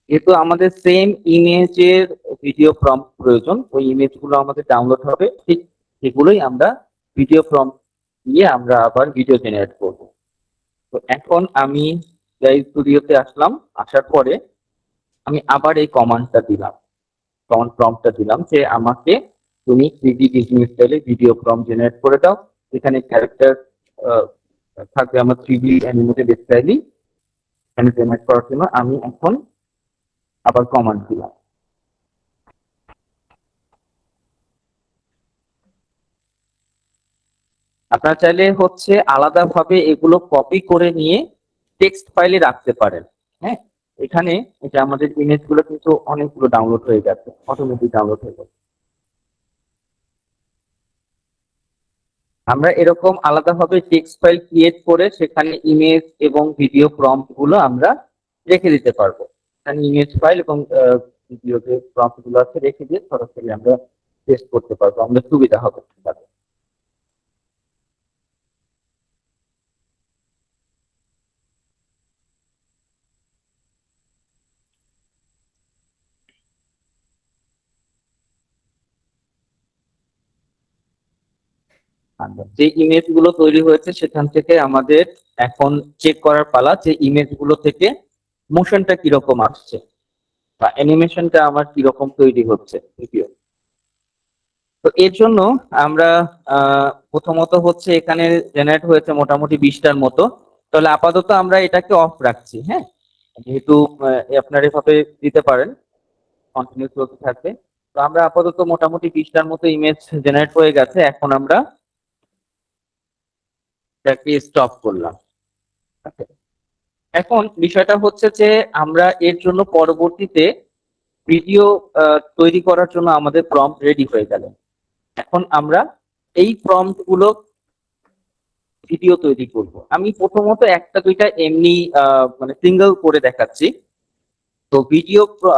যেহেতু আমাদের সেম ইমেজের ভিডিও প্রম্পট প্রয়োজন, ওই ইমেজগুলো আমাদের ডাউনলোড হবে, ঠিক সেগুলোই আমরা ভিডিও প্রম্পট দিয়ে আমরা আবার ভিডিও জেনারেট করব। তো এখন আমি স্টুডিওতে আসলাম, আসার পরে আমি আবার এই কমান্ডটা দিলাম, কমান্ড প্রম্পটটা দিলাম যে আমাকে তুমি 3D ডিজাইন স্টাইলে ভিডিও প্রম্পট জেনারেট করে দাও। এখানে ক্যারেক্টার থাকবে আমার 3D অ্যানিমেটেড স্টাইলি, এখানে জেনারেট করার জন্য আমি এখন আবার কমান্ড দিলাম। আপনারা চাইলে হচ্ছে আলাদাভাবে এগুলো কপি করে নিয়ে টেক্সট ফাইলে রাখতে পারেন। হ্যাঁ, এখানে এটা আমাদের ইমেজগুলো কিন্তু অনেকগুলো ডাউনলোড হয়ে গেছে, অটোমেটিক ডাউনলোড হয়ে গেছে। আমরা এরকম আলাদাভাবে টেক্সট ফাইল ক্রিয়েট করে সেখানে ইমেজ এবং ভিডিও প্রম্পট গুলো আমরা রেখে দিতে পারবো। এখানে ইমেজ ফাইল এবং ভিডিও যে প্রম্পট গুলো আছে রেখে দিয়ে সরাসরি আমরা টেস্ট করতে পারবো, আমাদের সুবিধা হবে। আচ্ছা, যে ইমেজ গুলো তৈরি হয়েছে সেখান থেকে আমাদের এখন চেক করার পালা যে ইমেজ গুলো থেকে মোশনটা কিরকম আসছে বা অ্যানিমেশনটা আমার কিরকম তৈরি হচ্ছে ভিডিও। তো এর জন্য আমরা প্রথমত হচ্ছে এখানে জেনারেট হয়েছে মোটামুটি 20টার মতো, তাহলে আপাতত আমরা এটাকে অফ রাখছি। হ্যাঁ, যেহেতু আপনারা এভাবে দিতে পারেন, কন্টিনিউ চলতে থাকবে। তো আমরা আপাতত মোটামুটি 20টার মতো ইমেজ জেনারেট হয়ে গেছে, এখন আমরা এটাকে স্টপ করলাম। Okay. এখন বিষয়টা হচ্ছে যে আমরা এর জন্য পরবর্তীতে ভিডিও তৈরি করার জন্য আমাদের প্রম্পট রেডি হয়ে গেল। এখন আমরা এই প্রম্পট গুলো ভিডিও তৈরি করব। আমি প্রথমত একটা দুইটা এমনি মানে সিঙ্গেল করে দেখাচ্ছি। তো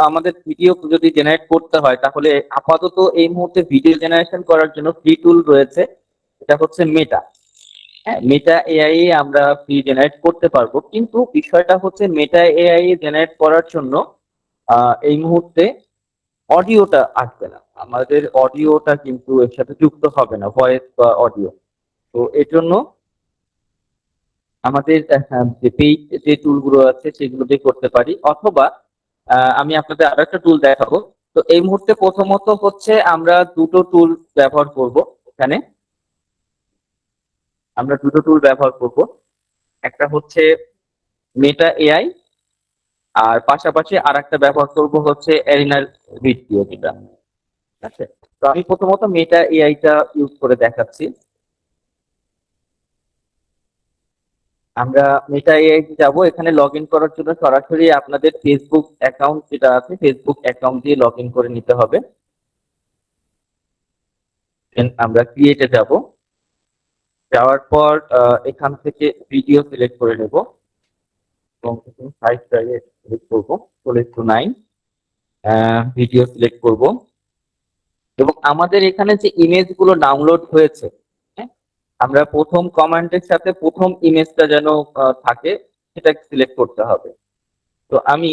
আমাদের ভিডিও যদি জেনারেট করতে হয় তাহলে আপাতত এই মুহূর্তে ভিডিও জেনারেশন করার জন্য ফ্রি টুল রয়েছে, এটা হচ্ছে মেটা। হ্যাঁ, মেটা এআই এ আমরা ফ্রি জেনারেট করতে পারবো, কিন্তু বিষয়টা হচ্ছে মেটা এআই জেনারেট করার জন্য এই মুহূর্তে অডিওটা আসবে না, আমাদের অডিওটা কিন্তু এর সাথে যুক্ত হবে না, ভয়েস বা অডিও। তো এর জন্য আমাদের যে পেইড যে টুলগুলো আছে সেগুলো দিয়ে করতে পারি, অথবা আমি আপনাদের আরো একটা টুল দেখাবো। তো এই মুহূর্তে প্রথমত হচ্ছে আমরা দুটো টুল ব্যবহার করব এখানে, আমরা দুটো টুল ব্যবহার করব, একটা হচ্ছে মেটা এআই, আর পাশাপাশি আর একটা ব্যবহার করব হচ্ছে এরিনার ভিডিও, যেটা ঠিক আছে। তো আমি প্রথমত মেটা এআইটা ইউজ করে দেখাচ্ছি। আমরা মেটা এআই যাব, এখানে লগ ইন করার জন্য সরাসরি আপনাদের ফেসবুক অ্যাকাউন্ট যেটা আছে ফেসবুক অ্যাকাউন্ট দিয়ে লগ ইন করে নিতে হবে। Then আমরা ক্রিয়েটে যাব, যাওয়ার পর এখান থেকে ভিডিও সিলেক্ট করে নেব এবং সাইজ সিলেক্ট করবো, চলে টু 9 ভিডিও সিলেক্ট করব, এবং আমাদের এখানে যে ইমেজ গুলো ডাউনলোড হয়েছে, হ্যাঁ, আমরা প্রথম কমান্ডের সাথে প্রথম ইমেজটা যেন থাকে সেটা সিলেক্ট করতে হবে। তো আমি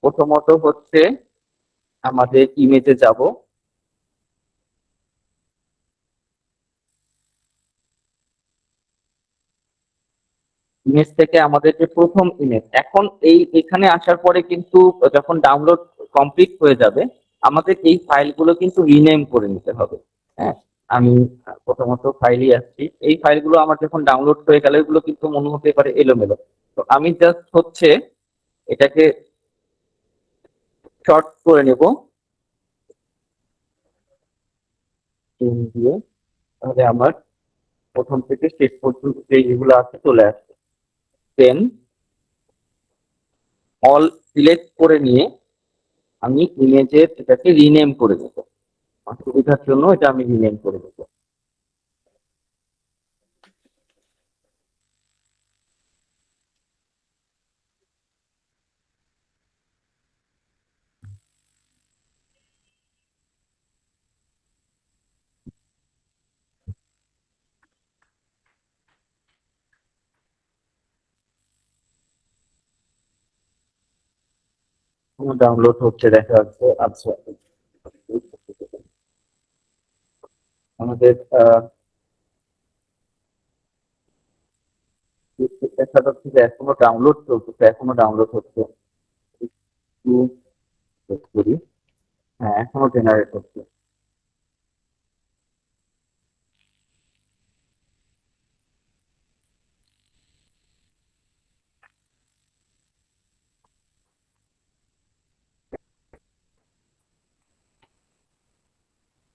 প্রথমত হচ্ছে আমাদের ইমেজে যাব, ইমেজ থেকে আমাদের যে প্রথম ইমেজ, এখন এখানে আসার পরে কিন্তু যখন ডাউনলোড কমপ্লিট হয়ে যাবে আমাদের এই ফাইলগুলো কিন্তু রিনেম করে নিতে হবে। হ্যাঁ, আমি প্রথমত ফাইলই আসছি, এই ফাইলগুলো আমার যখন ডাউনলোড হয়ে গেলে এগুলো কিন্তু মনে হতে পারে এলোমেলো, তো আমি জাস্ট হচ্ছে এটাকে শর্ট করে নেব দিয়ে, তাহলে আমার প্রথম থেকে শেষ পর্যন্ত যেগুলো আছে চলে আসবে। দেন অল সিলেক্ট করে নিয়ে আমি ইমেজের এটাকে রিনেম করে দেবো, আমার সুবিধার জন্য এটা আমি রিনেম করে দেবো। ডাউনলোড হচ্ছে দেখা যাচ্ছে। আচ্ছা, আমাদের দেখা যাচ্ছে যে এখনো ডাউনলোড চলতেছে, এখনো ডাউনলোড হচ্ছে। একটু check করি, হ্যাঁ এখনো জেনারেট হচ্ছে।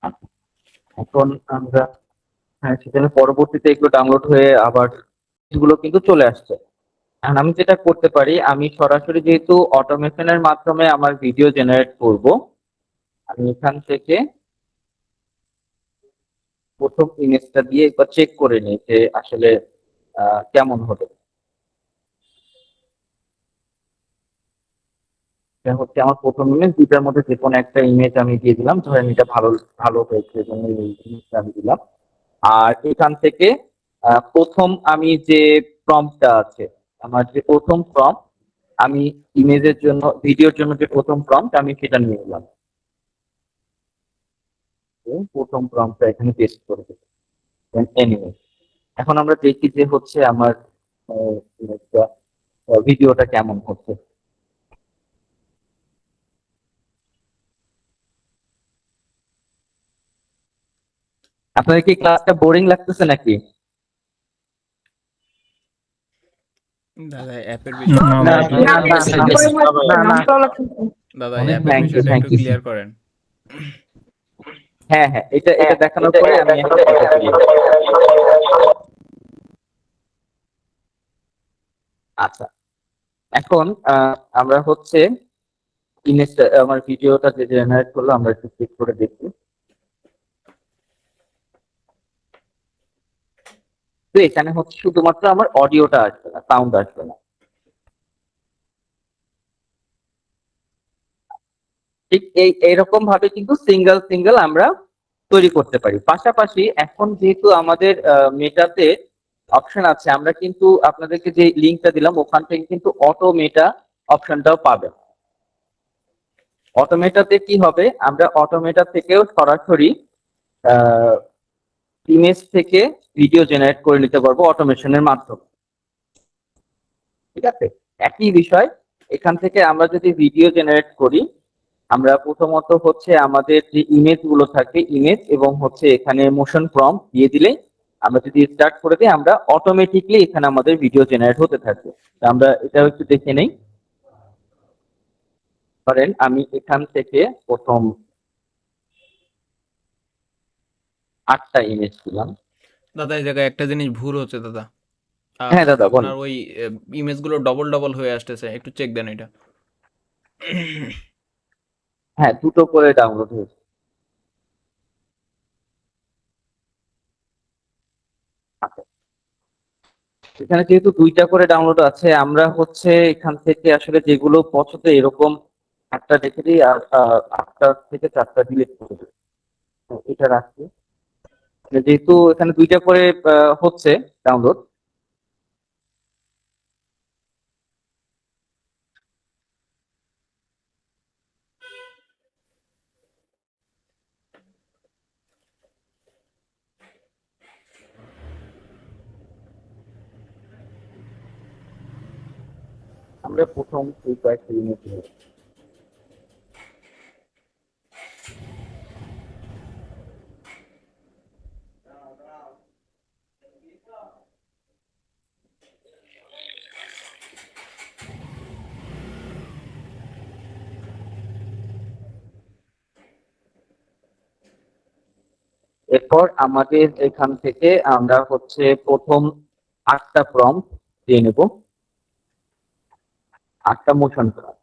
আচ্ছা, এখন আমরা, হ্যাঁ সেখানে পরবর্তীতে এগুলো ডাউনলোড হয়ে আবার এগুলো কিন্তু চলে আসছে। এখন আমি যেটা করতে পারি, আমি সরাসরি যেহেতু অটোমেশনের মাধ্যমে আমার ভিডিও জেনারেট করব, আমি এখান থেকে প্রথম ইমেজটা দিয়ে একবার চেক করে নিই যে আসলে কেমন হবে। এটা হচ্ছে আমার প্রথম ইমেজ, দুইটার মধ্যে যে কোনো একটা ইমেজ আমি দিয়ে দিলাম, ধরেন এটা ভালো ভালো হয়েছে এই জন্য এই ইমেজটা আমি দিলাম। আর এখান থেকে প্রথম আমি যে প্রম্পটটা আছে, আমার যে প্রথম প্রম্পট, আমি ইমেজের জন্য ভিডিওর জন্য যে প্রথম প্রম্পট আমি সেটা নিয়ে নিলাম, প্রথম প্রম্পটটা এখানে পেস্ট করে দেবো। এনিওয়ে, এখন আমরা দেখি যে হচ্ছে আমার ভিডিওটা কেমন হচ্ছে। আপনাদের কি ক্লাসটা বোরিং লাগতেছে নাকি? দাদা অ্যাপের না, বিষয়টা না, দাদা অনেক অ্যাপের thank you, বিষয়টা thank একটু you. ক্লিয়ার করেন। হ্যাঁ হ্যাঁ, এটা এটা দেখানোর পরে আমি একটা কথা বলি। আচ্ছা, এখন আমরা হচ্ছে ইমেজটা, আমার ভিডিওটা যে জেনারেট করলো আমরা একটু চেক করে দেখি। তো এখানে হচ্ছে শুধুমাত্র আমার অডিওটা আসবে না, সাউন্ড আসবে না। ঠিক এইরকম ভাবে কিন্তু সিঙ্গেল সিঙ্গেল আমরা তৈরি করতে পারি। পাশাপাশি এখন যেহেতু আমাদের মেটাতে অপশন আছে, আমরা কিন্তু আপনাদেরকে যে লিঙ্কটা দিলাম ওখান থেকে কিন্তু অটো মেটা অপশনটাও পাবেন। অটোমেটাতে কি হবে, আমরা অটোমেটা থেকেও সরাসরি ইমেজ থেকে ভিডিও জেনারেট করে নিতে পারবো অটোমেশনের মাধ্যমে। ঠিক আছে, একই বিষয়। এখান থেকে আমরা যদি ভিডিও জেনারেট করি, আমরা প্রথমত হচ্ছে আমাদের যে ইমেজ গুলো থাকে, ইমেজ এবং হচ্ছে এখানে মোশন প্রম্পট দিয়ে দিলে আমরা যদি স্টার্ট করে দিই, আমরা অটোমেটিকলি এখানে আমাদের ভিডিও জেনারেট হতে থাকবে। আমরা এটাও একটু দেখে নেই। ধরেন আমি এখান থেকে প্রথম 8টা ইমেজ দিলাম। দাদা এই জায়গায় একটা জিনিস ভুল হচ্ছে দাদা। হ্যাঁ দাদা বলেন। আপনার ওই ইমেজগুলো ডবল ডবল হয়ে আসতেছে, একটু চেক দেন এটা। হ্যাঁ, দুটো করে ডাউনলোড হয়েছে। আচ্ছা, এখানে যেহেতু 2টা করে ডাউনলোড আছে, আমরা হচ্ছে এখান থেকে আসলে যেগুলো পছন্দ এরকম একটা রেখে দিই, আর 8টা থেকে 4টা ডিলিট করে দিই। এটা রাখছি। যেহেতু এখানে 2টা করে হচ্ছে ডাউনলোড, আমরা প্রথম এই কয়েকটা ইমেজ নিই। এরপর আমাদের এখান থেকে আমরা হচ্ছে প্রথম 8টা প্রম্পট দিয়ে নেব, 8টা মোশন প্রম্পট।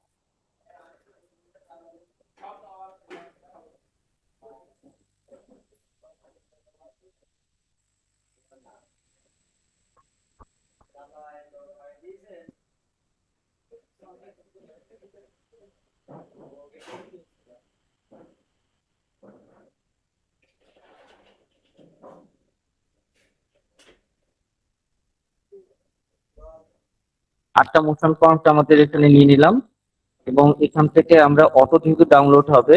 আটটা মোশন প্রম্পট আমাদের এখানে নিয়ে নিলাম, এবং এখান থেকে আমরা অটো যেহেতু ডাউনলোড হবে,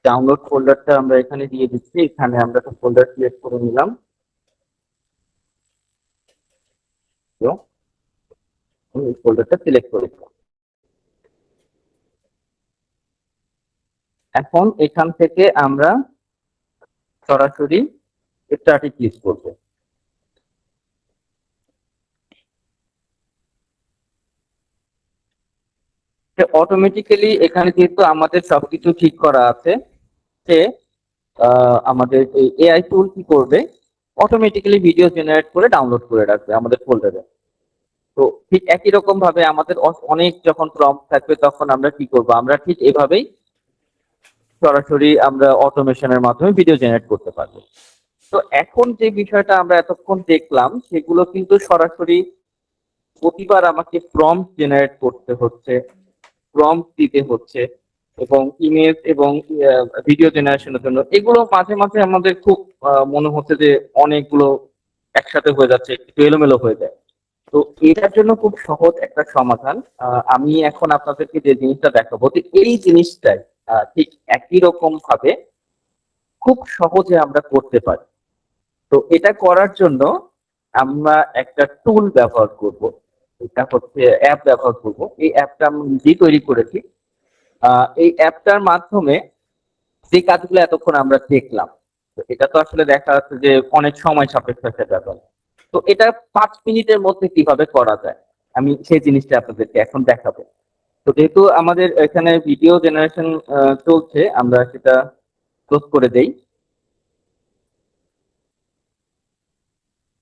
ডাউনলোড ফোল্ডারটা আমরা এখানে দিয়ে দিচ্ছি। এখানে আমরা একটা ফোল্ডার সিলেক্ট করে নিলাম, তো এই ফোল্ডারটা সিলেক্ট করে দিলাম। এখন এখান থেকে আমরা সরাসরি স্টার্টে ক্লিক করব। অটোমেটিক্যালি এখানে যেহেতু আমাদের সবকিছু ঠিক করা আছে, সে আমাদের এই এআই টুল কি করবে, অটোমেটিক্যালি ভিডিও জেনারেট করে ডাউনলোড করে রাখবে আমাদের ফোল্ডারে। তো ঠিক একই রকম ভাবে আমাদের অনেক যখন প্রম্পট থাকবে তখন আমরা কি করব, আমরা ঠিক এভাবেই সরাসরি আমরা অটোমেশনের মাধ্যমে ভিডিও জেনারেট করতে পারবো। তো এখন যে বিষয়টা আমরা এতক্ষণ দেখলাম সেগুলো কিন্তু সরাসরি প্রতিবার আমাকে প্রম্পট জেনারেট করতে হচ্ছে, প্রম্পট দিতে হচ্ছে, এবং ইমেজ এবং ভিডিও জেনারেশনের জন্য এগুলো মাঝে মাঝে আমাদের খুব মনে হচ্ছে যে অনেকগুলো একসাথে হয়ে যাচ্ছে, একটু এলোমেলো হয়ে যায়। তো এটার জন্য খুব সহজ একটা সমাধান আমি এখন আপনাদেরকে যে জিনিসটা দেখাবো, যে এই জিনিসটাই ঠিক একই রকম ভাবে খুব সহজে আমরা করতে পারি। তো এটা করার জন্য আমরা একটা টুল ব্যবহার করব, এটা হচ্ছে অ্যাপ ব্যবহার করব। এই অ্যাপটা আমি নিজেই তৈরি করেছি। এই অ্যাপটার মাধ্যমে যে কাজগুলো এতক্ষণ আমরা দেখলাম, তো এটা তো আসলে দেখা যাচ্ছে যে অনেক সময় সাপেক্ষ একটা ব্যাপার। তো এটা 5 মিনিটের মধ্যে কিভাবে করা যায়, আমি সেই জিনিসটা আপনাদেরকে এখন দেখাবো। তো যেহেতু আমাদের এখানে ভিডিও জেনারেশন চলছে, আমরা সেটা ক্লোজ করে দেই।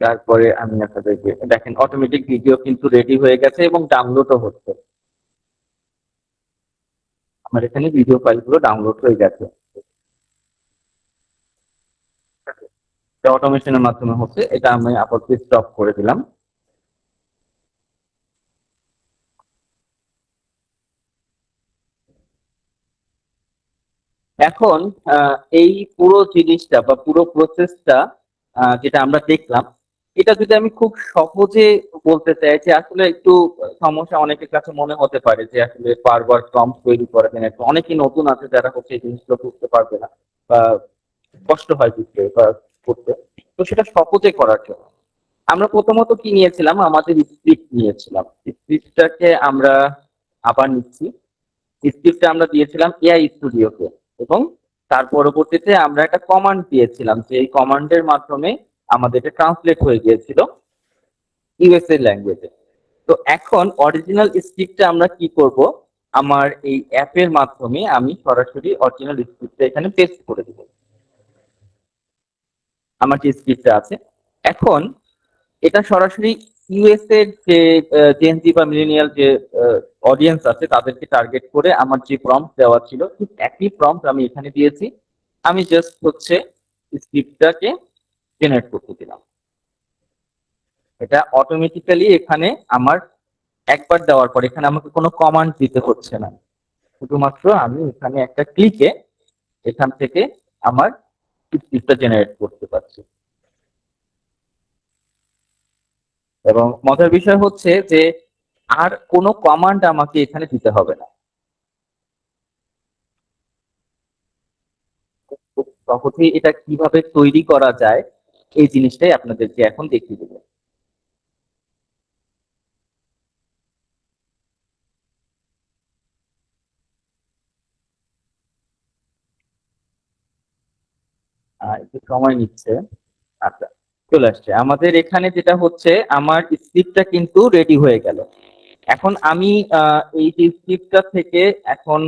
তারপরে আমি আপনাদেরকে দেখেন অটোমেটিক ভিডিও কিন্তু রেডি হয়ে গেছে এবং ডাউনলোডও হচ্ছে। আমার এখানে ভিডিও ফাইলগুলো ডাউনলোড হয়ে গেছে, অটোমেশনের মাধ্যমে হচ্ছে। এটা আমি আপাতত স্টপ করে দিলাম। এখন এই পুরো জিনিসটা বা পুরো প্রসেসটা যেটা আমরা দেখলাম, এটা যদি আমি খুব সহজে বলতে চাই যে আসলে একটু সমস্যা অনেকের কাছে মনে হতে পারে যে আসলে বারবার প্রম্পট তৈরি করে দেন, একটু অনেকেই নতুন আছে যারা হচ্ছে এই জিনিসগুলো বুঝতে পারবে না বা কষ্ট হয় বুঝতে বা করতে। তো সেটা সহজে করার জন্য আমরা প্রথমত কি নিয়েছিলাম, আমাদের স্ক্রিপ্ট নিয়েছিলাম। স্ক্রিপ্টটাকে আমরা আবার নিচ্ছি। স্ক্রিপ্টটা আমরা দিয়েছিলাম এআই স্টুডিওকে, এবং তার পরবর্তীতে আমরা একটা কমান্ড দিয়েছিলাম, যে এই কমান্ডের মাধ্যমে আমাদের এটা ট্রান্সলেট হয়ে গিয়েছিল ইউএসএ ল্যাঙ্গুয়েজে। তো এখন অরিজিনাল স্ক্রিপ্টটা আমরা কি করব, আমার এই অ্যাপের মাধ্যমে আমি সরাসরি অরিজিনাল স্ক্রিপ্টটা এখানে পেস্ট করে দিব। আমার যে স্ক্রিপ্টটা আছে এখন এটা সরাসরি ইউএস এর যে জেনজি বা মিলেনিয়াল যে অডিয়েন্স আছে তাদেরকে টার্গেট করে আমার যে প্রম্পট দেওয়া ছিল ঠিক একই প্রম্পট আমি এখানে দিয়েছি। আমি জাস্ট হচ্ছে স্ক্রিপ্টটাকে জেনারেট করতে দিলাম। এটা অটোমেটিক্যালি এখানে আমার একবার দেওয়ার পর এখানে আমাকে কোনো কমান্ড দিতে হচ্ছে না, শুধুমাত্র আমি এখানে একটা ক্লিকে এখান থেকে আমার স্ক্রিপ্টটা জেনারেট করতে পারছি। এবং মজার বিষয় হচ্ছে যে আর কোনো কমান্ড আমাকে এখানে দিতে হবে না। খুব সহজেই এটা কিভাবে তৈরি করা যায় এই জিনিসটাই আপনাদেরকে এখন দেখিয়ে দেবো। একটু সময় নিচ্ছে। আচ্ছা, চলে আসছে আমাদের এখানে। যেটা হচ্ছে আমার স্ক্রিপ্টটা কিন্তু রেডি হয়ে গেল। এখন আমি এই যে স্ক্রিপ্টটা থেকে এখন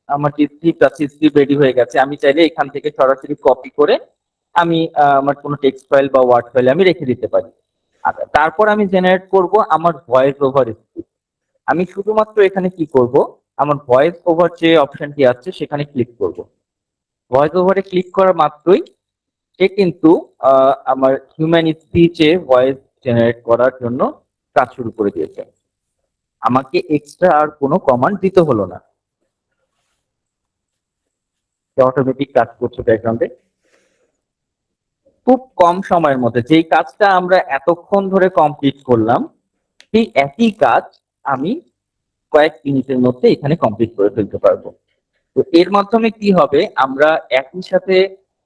আমার যে স্ক্রিপ্ট আছে স্ক্রিপ্ট রেডি হয়ে গেছে, আমি চাইলে এখান থেকে সরাসরি কপি করে আমি আমার কোনো টেক্সট ফাইল বা ওয়ার্ড ফাইলে আমি রেখে দিতে পারি। আচ্ছা, তারপর আমি জেনারেট করব আমার ভয়েস ওভার স্ক্রিপ্ট। আমি শুধুমাত্র এখানে কি করব, আমার ভয়েস ওভার যে অপশনটি আছে সেখানে ক্লিক করব। ভয়েস ওভারে ক্লিক করা মাত্রই সে কিন্তু আমার হিউম্যান স্পিচে ভয়েস জেনারেট করার জন্য কাজ শুরু করে দিয়েছে। আমাকে এক্সট্রা আর কোনো কমান্ড দিতে হলো না, অটোমেটিক কাজ করছে ব্যাকগ্রাউন্ডে। খুব কম সময়ের মধ্যে যেই কাজটা আমরা এতক্ষণ ধরে কমপ্লিট করলাম, সেই একই কাজ আমি কয়েক মিনিটের মধ্যে এখানে কমপ্লিট করে ফেলতে পারবো। তো এর মাধ্যমে কি হবে, আমরা একই সাথে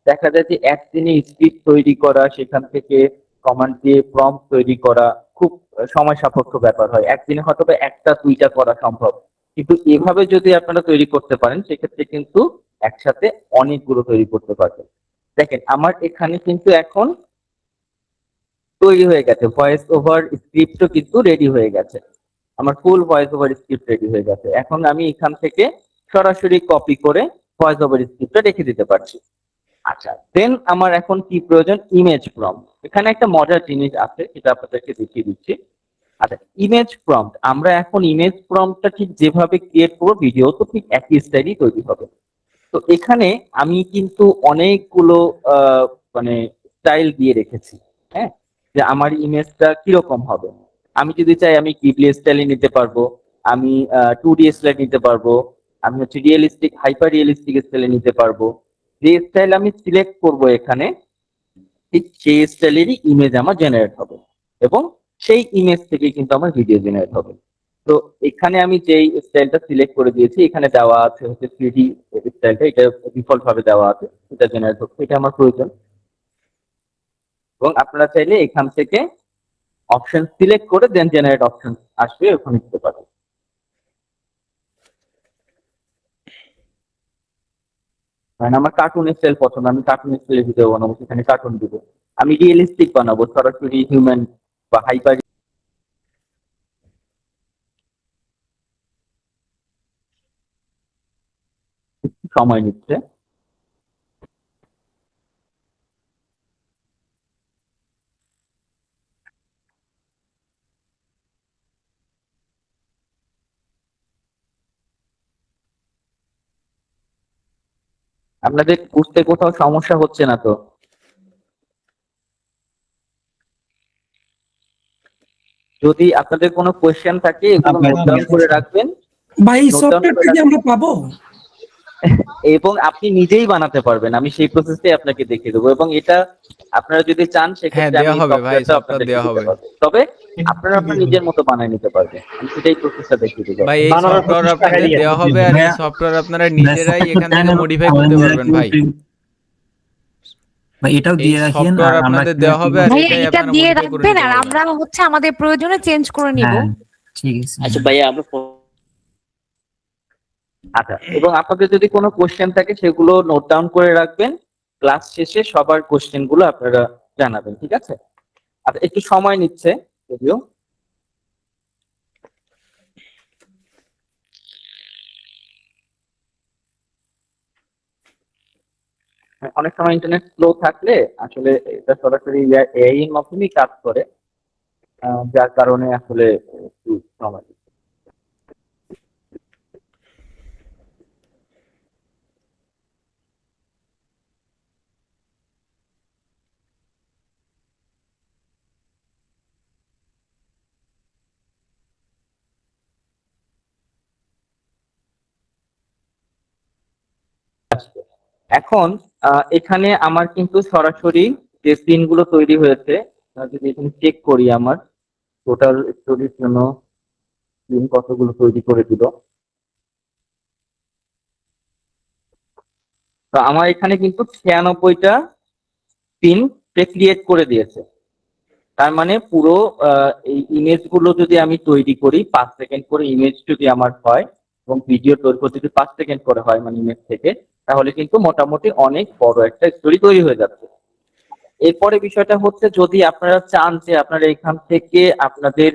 দেখা যায় যে একদিনে স্ক্রিপ্ট তৈরি করা, সেখান থেকে কমান্ড দিয়ে প্রম্পট তৈরি করা খুব সময় সাপেক্ষ ব্যাপার হয়। একদিনে হয়তো বা একটা দুইটা করা সম্ভব, কিন্তু এভাবে যদি আপনারা তৈরি করতে পারেন সেক্ষেত্রে কিন্তু একসাথে অনেকগুলো তৈরি করতে পারবেন। দেখেন আমার এখানে কিন্তু এখন তৈরি হয়ে গেছে, ভয়েস ওভার স্ক্রিপ্টও কিন্তু রেডি হয়ে গেছে। আমার ফুল ভয়েস ওভার স্ক্রিপ্ট রেডি হয়ে গেছে। এখন আমি এখান থেকে সরাসরি কপি করে ভয়েস ওভার স্ক্রিপ্টটা রেখে দিতে পারছি। আচ্ছা, দেন আমার এখন কি প্রয়োজন, ইমেজ প্রম্পট। এখানে একটা মজার জিনিস আছে, সেটা আপনাদেরকে দেখিয়ে দিচ্ছি। আচ্ছা, ইমেজ প্রম্পট, আমরা এখন ইমেজ প্রম্পটটা ঠিক যেভাবে ক্রিয়েট করবো ভিডিও তো ঠিক একই স্টাইলই তৈরি হবে। তো এখানে আমি কিন্তু অনেকগুলো মানে স্টাইল দিয়ে রেখেছি। হ্যাঁ, যে আমার ইমেজটা কিরকম হবে। আমি যদি চাই আমি গিবলি স্টাইলে নিতে পারবো, আমি 2D স্টাইল নিতে পারবো, আমি হচ্ছে রিয়েলিস্টিক হাইপার রিয়েলিস্টিক স্টাইলে নিতে পারবো। যে স্টাইল আমি সিলেক্ট করব এখানে ঠিক সেই স্টাইলেরই ইমেজ আমার জেনারেট হবে, এবং সেই ইমেজ থেকে কিন্তু আমার ভিডিও জেনারেট হবে। তো এখানে আমি যেই স্টাইলটা সিলেক্ট করে দিয়েছি, এখানে দেওয়া আছে হচ্ছে 3D স্টাইলটা, এটা ডিফল্ট ভাবে দেওয়া আছে, এটা জেনারেট হচ্ছে, এটা আমার প্রয়োজন। এবং আপনারা চাইলে এখান থেকে অপশন সিলেক্ট করে দেন জেনারেট অপশন আসবে, ওখানে দিতে পারেন। কারণ আমার কার্টুন স্টাইল পছন্দ, আমি কার্টুন স্টাইলে ভিডিও বানাবো, সেখানে কার্টুন দিব। আমি রিয়েলিস্টিক বানাবো, সরাসরি হিউম্যান বা হাইপার। সময় নিচ্ছে। আপনাদের বুঝতে কোথাও সমস্যা হচ্ছে না তো? যদি আপনাদের কোনো কোয়েশ্চেন থাকে এগুলো নোট ডাউন করে রাখবেন। ভাই নোট ডাউন সফটওয়্যারটা করে কি রাখবেন। আমরা পাবো? এবং আপনি নিজেই বানাতে পারবেন, আমি সেই প্রসেসটাই আপনাকে দেখিয়ে দেবো। এবং এটা আপনারা যদি চান হ্যাঁ, সেক্ষেত্রে আমি দেওয়া হবে ভাই, সফটওয়্যারটা সফটওয়্যার আপনাদেরকে দেওয়া দিতে হবে। পারবো, তবে আপনারা আপনার নিজের মতো বানিয়ে নিতে পারবেন, আমি সেটাই প্রসেসটা দেখিয়ে দেবো। ভাই এই বানানোর সফটওয়্যার 25 টাকা আপনাদের দিয়ে দেওয়া হবে, আর এই সফটওয়্যার আপনারা নিজেরাই এখান থেকে মডিফাই করতে পারবেন ভাই। ভাই এটাও এই দিয়ে রাখেন সফটওয়্যার আর আমরা আপনাদের দেওয়া হবে, আর ভাইয়া এটাই এটা আপনারা দিয়ে মডিফাই করে রাখবেন, নিতে আর পারবেন। আমরা হচ্ছে আমাদের প্রয়োজনে চেঞ্জ করে নিব। হ্যাঁ ঠিক আছে। আচ্ছা ভাইয়া আমরা আচ্ছা, এবং আপনাদের যদি কোনো কোশ্চেন থাকে সেগুলো নোট ডাউন করে রাখবেন, ক্লাস শেষে সবার কোশ্চেন গুলো আপনারা জানাবেন, ঠিক আছে? আচ্ছা, একটু সময় নিচ্ছে যদিও। অনেক সময় ইন্টারনেট স্লো থাকলে আসলে এটা সরাসরি এআই এর মাধ্যমেই কাজ করে, যার কারণে আসলে একটু সময় নিচ্ছে। এখন এখানে আমার কিন্তু সরাসরি যে সিন গুলো তৈরি হয়েছে, যদি এখানে চেক করি আমার টোটাল স্টোরির জন্য সিন কতগুলো তৈরি করে দিল। তো আমার এখানে কিন্তু 96টা সিন ক্রিয়েট করে দিয়েছে। তার মানে পুরো এই ইমেজ গুলো যদি আমি তৈরি করি 5 সেকেন্ড করে ইমেজ যদি আমার হয়, এবং ভিডিও দৈর্ঘ্য যদি 5 সেকেন্ড করে হয় মানে ইমেজ থেকে, তাহলে কিন্তু মোটামুটি অনেক বড় একটা স্টোরি তৈরি হয়ে যাচ্ছে। এরপরে বিষয়টা হচ্ছে, যদি আপনারা চান যে আপনারা এখান থেকে আপনাদের